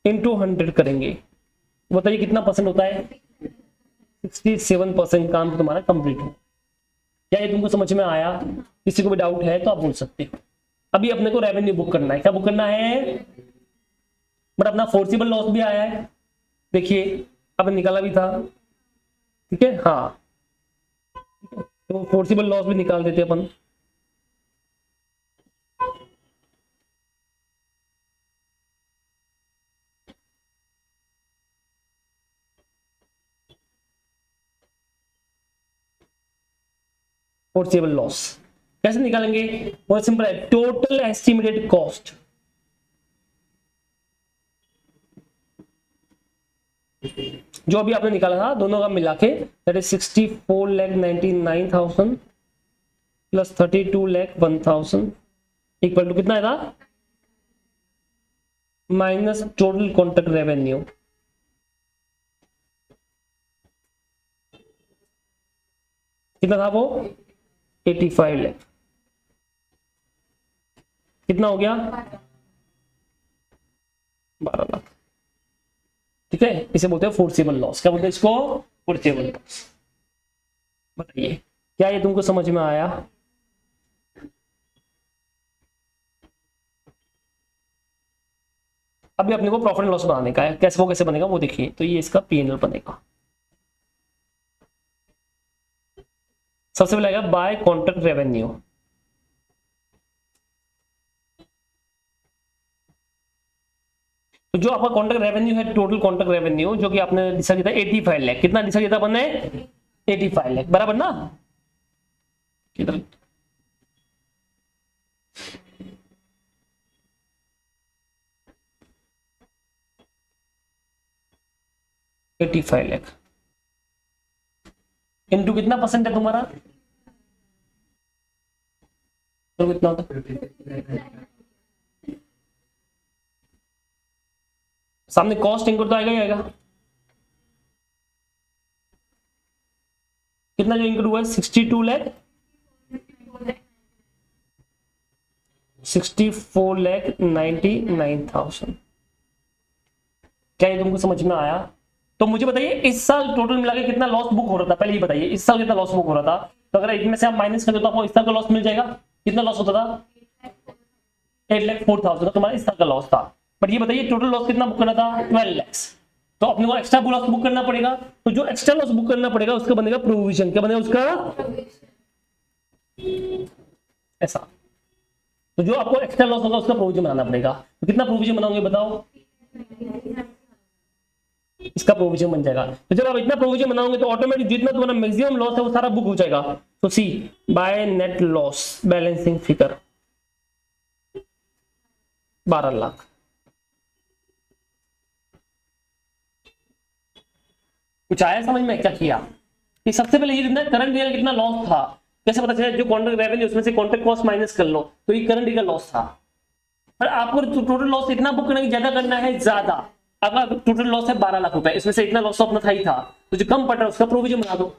इनटू 100 करेंगे। बताइए कितना परसेंट होता है, 67% काम तुम्हारा कंप्लीट हो। क्या ये तुमको समझ में आया? किसी को भी डाउट है तो आप बोल सकते हो। अभी अपने को रेवेन्यू बुक करना है, क्या बुक करना है, बट अपना फोर्सिबल लॉस भी आया है, देखिए अब निकाला भी था। ठीक है, हाँ तो फोर्सिबल लॉस भी निकाल देते अपन। फोर्सिबल लॉस कैसे निकालेंगे, बहुत सिंपल है, टोटल एस्टिमेटेड कॉस्ट जो अभी आपने निकाला था दोनों का मिला के, that is 64,99,000 plus 32,01,000 equal to कितना था, माइनस टोटल कॉन्ट्रैक्ट रेवेन्यू। कितना था वो, 85 लाख। कितना हो गया, 12 लाख। ठीक है, इसे बोलते हैं फोर्सिबल लॉस। क्या बोलते हैं इसको, फोर्सिबल लॉस। बताइए क्या ये तुमको समझ में आया? अभी अपने को प्रॉफिट एंड लॉस बनाने का है, कैसे वो कैसे बनेगा वो देखिए। तो ये इसका P&L बनेगा, सबसे पहले आएगा बाय कॉन्ट्रैक्ट रेवेन्यू। तो जो आपका कॉन्ट्रैक्ट रेवेन्यू है, टोटल कॉन्ट्रैक्ट रेवेन्यू जो कि आपने डिसाइड किया था 85 लाख, कितना डिसाइड किया था अपन ने, 85 लाख बराबर ना। किधर 85 लाख इनटू कितना परसेंट है तुम्हारा, तो कितना होता है? सामने कॉस्ट इनपुट तो आएगा ही आएगा। कितना जो इंक्लूड हुआ है? 64,99,000। क्या ये तुमको समझ में आया? तो मुझे बताइए इस साल टोटल मिला के कितना लॉस बुक हो रहा था, पहले ये बताइए इस साल कितना लॉस बुक हो रहा था। तो अगर इनमें से आप माइनस करते हो तो आपको इस साल का लॉस मिल जाएगा। कितना लॉस होता था? 8,04,000 का तुम्हारा इस साल का लॉस था। बट ये बताइए टोटल लॉस कितना बुक करना था? 12 लाख। तो अपने को एक्स्ट्रा लॉस बुक करना पड़ेगा। तो जो एक्स्ट्रा लॉस बुक करना पड़ेगा उसका बनेगा प्रोविजन। क्या बनेगा उसका? ऐसा। तो जो आपको एक्स्ट्रा लॉस होगा उसका प्रोविजन बनाना पड़ेगा। तो कितना प्रोविजन बनाओगे बताओ? इसका प्रोविजन बन जाएगा। तो जब आप इतना प्रोविजन बनाओगे तो ऑटोमेटिक जितना तुम्हारा मैक्सिमम लॉस है वो सारा बुक हो जाएगा। तो C by net loss balancing figure 12 lakh. कुछ आया समझ में? क्या किया कि सबसे पहले ये देखना करंट ईयर कितना लॉस था। कैसे पता चला? जो कॉन्ट्रैक्ट रेवेन्यू उसमें से कॉन्ट्रैक्ट कॉस्ट माइनस कर लो तो ये करंट ईयर का लॉस था। पर आपको टोटल लॉस इतना बुक करने की ज्यादा करना है ज्यादा। अगर टोटल लॉस है 12 लाख रुपए, इसमें से इतना लॉस अपना था ही था, तो जो कम पड़ रहा है उसका प्रोविजन बना दो।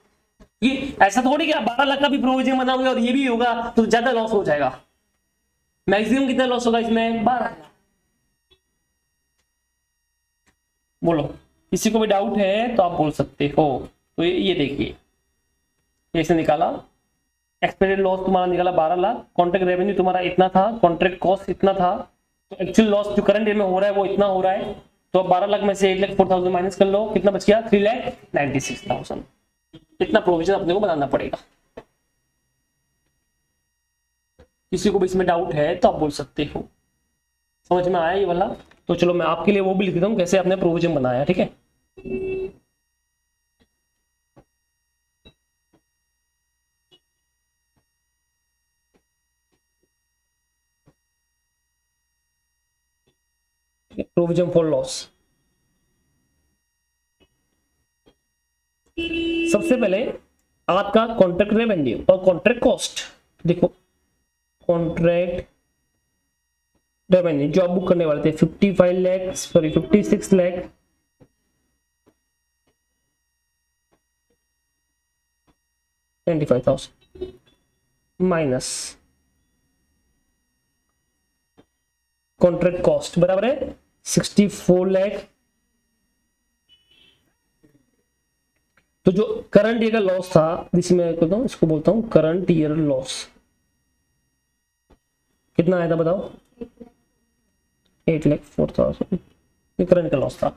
ये ऐसा थोड़ी कि आप 12 लाख का भी प्रोविजन बनाओगे और ये भी होगा तो ज्यादा लॉस हो जाएगा। मैक्सिमम कितना लॉस होगा इसमें? 12 लाख। बोलो किसी को भी डाउट है तो आप बोल सकते हो। तो ये देखिए कैसे निकाला। एक्सपेक्टेड लॉस तुम्हारा निकाला 12 लाख, कॉन्ट्रैक्ट रेवेन्यू तुम्हारा इतना था, कॉन्ट्रैक्ट कॉस्ट इतना था, तो एक्चुअल लॉस जो करंट ईयर में हो रहा है वो इतना हो रहा है। तो अब 12 लाख में से 8,04,000 माइनस कर लो, कितना बच गया? 3,96,000। इतना प्रोविजन अपने को बनाना पड़ेगा। किसी को भी इसमें डाउट है तो आप बोल सकते हो। समझ में आया ये वाला? तो चलो मैं आपके लिए वो भी लिख देता हूँ कैसे आपने प्रोविजन बनाया। ठीक है, प्रोविजन फॉर लॉस। सबसे पहले आपका कॉन्ट्रैक्ट रेवेन्यू और कॉन्ट्रैक्ट कॉस्ट। देखो कॉन्ट्रैक्ट रेवेन्यू जो आप बुक करने वाले थे 56 लाख 95,000 माइनस कॉन्ट्रैक्ट कॉस्ट बराबर है 64 लाख। तो जो करंट ईयर का लॉस था इसको बोलता हूं करंट ईयर लॉस। कितना आया था बताओ? 8,04,000 ये करंट का लॉस था।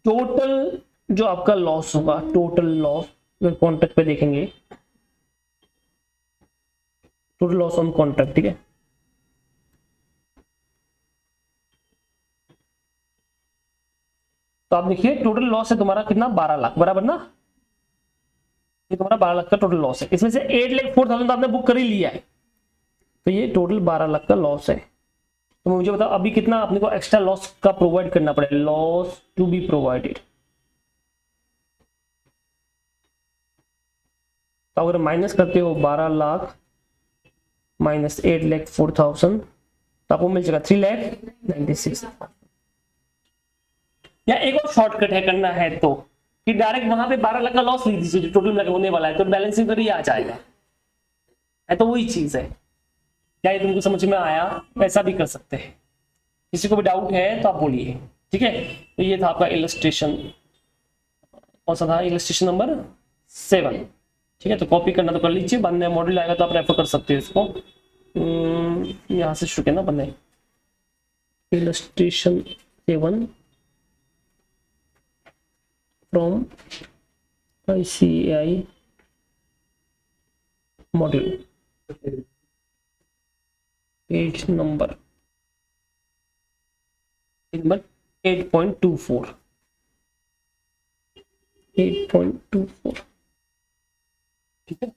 टोटल जो आपका लॉस होगा, टोटल लॉस कॉन्ट्रैक्ट पे देखेंगे, टोटल लॉस ऑन कॉन्ट्रैक्ट। ठीक है, तो आप देखिए टोटल लॉस है तुम्हारा कितना? 12 लाख बराबर ना। ये तुम्हारा 12 लाख का टोटल लॉस है। इसमें से 8,04,000 तो आपने बुक कर ही लिया है, तो ये टोटल 12 लाख का लॉस है। तो मुझे बताओ अभी कितना अपने को एक्स्ट्रा लॉस का प्रोवाइड करना पड़ेगा? Loss to be provided. तो अगर माइनस करते हो 12 लाख माइनस 8,04,000 तो आपको मिल जाएगा 3,96,000। या एक और शॉर्टकट है करना है तो कि डायरेक्ट वहां पे 12 लाख का लॉस लिख दीजिए जो टोटल में होने वाला है, तो बैलेंसिंग कर ही आ जाएगा। है तो वही चीज है। क्या ये तुमको समझ में आया? ऐसा भी कर सकते हैं। किसी को भी डाउट है तो आप बोलिए। ठीक है, तो ये था आपका इलस्ट्रेशन। कौन सा था? Illustration number 7। ठीक है, तो कॉपी करना तो कर लीजिए, बाद में मॉड्यूल आएगा तो आप रेफर कर सकते हो इसको। यहाँ से शुरू करना बंदे illustration 7 from ICAI module, page number 8.24। 8.24। ठीक है,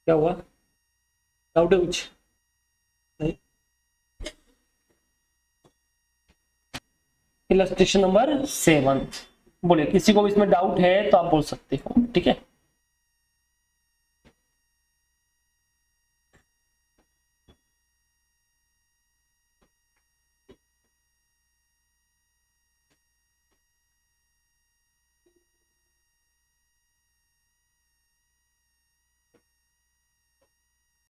क्या हुआ, डाउट है कुछ? नहीं। इलस्ट्रेशन नंबर 7, बोलिए किसी को भी इसमें डाउट है तो आप बोल सकते हो, ठीक है।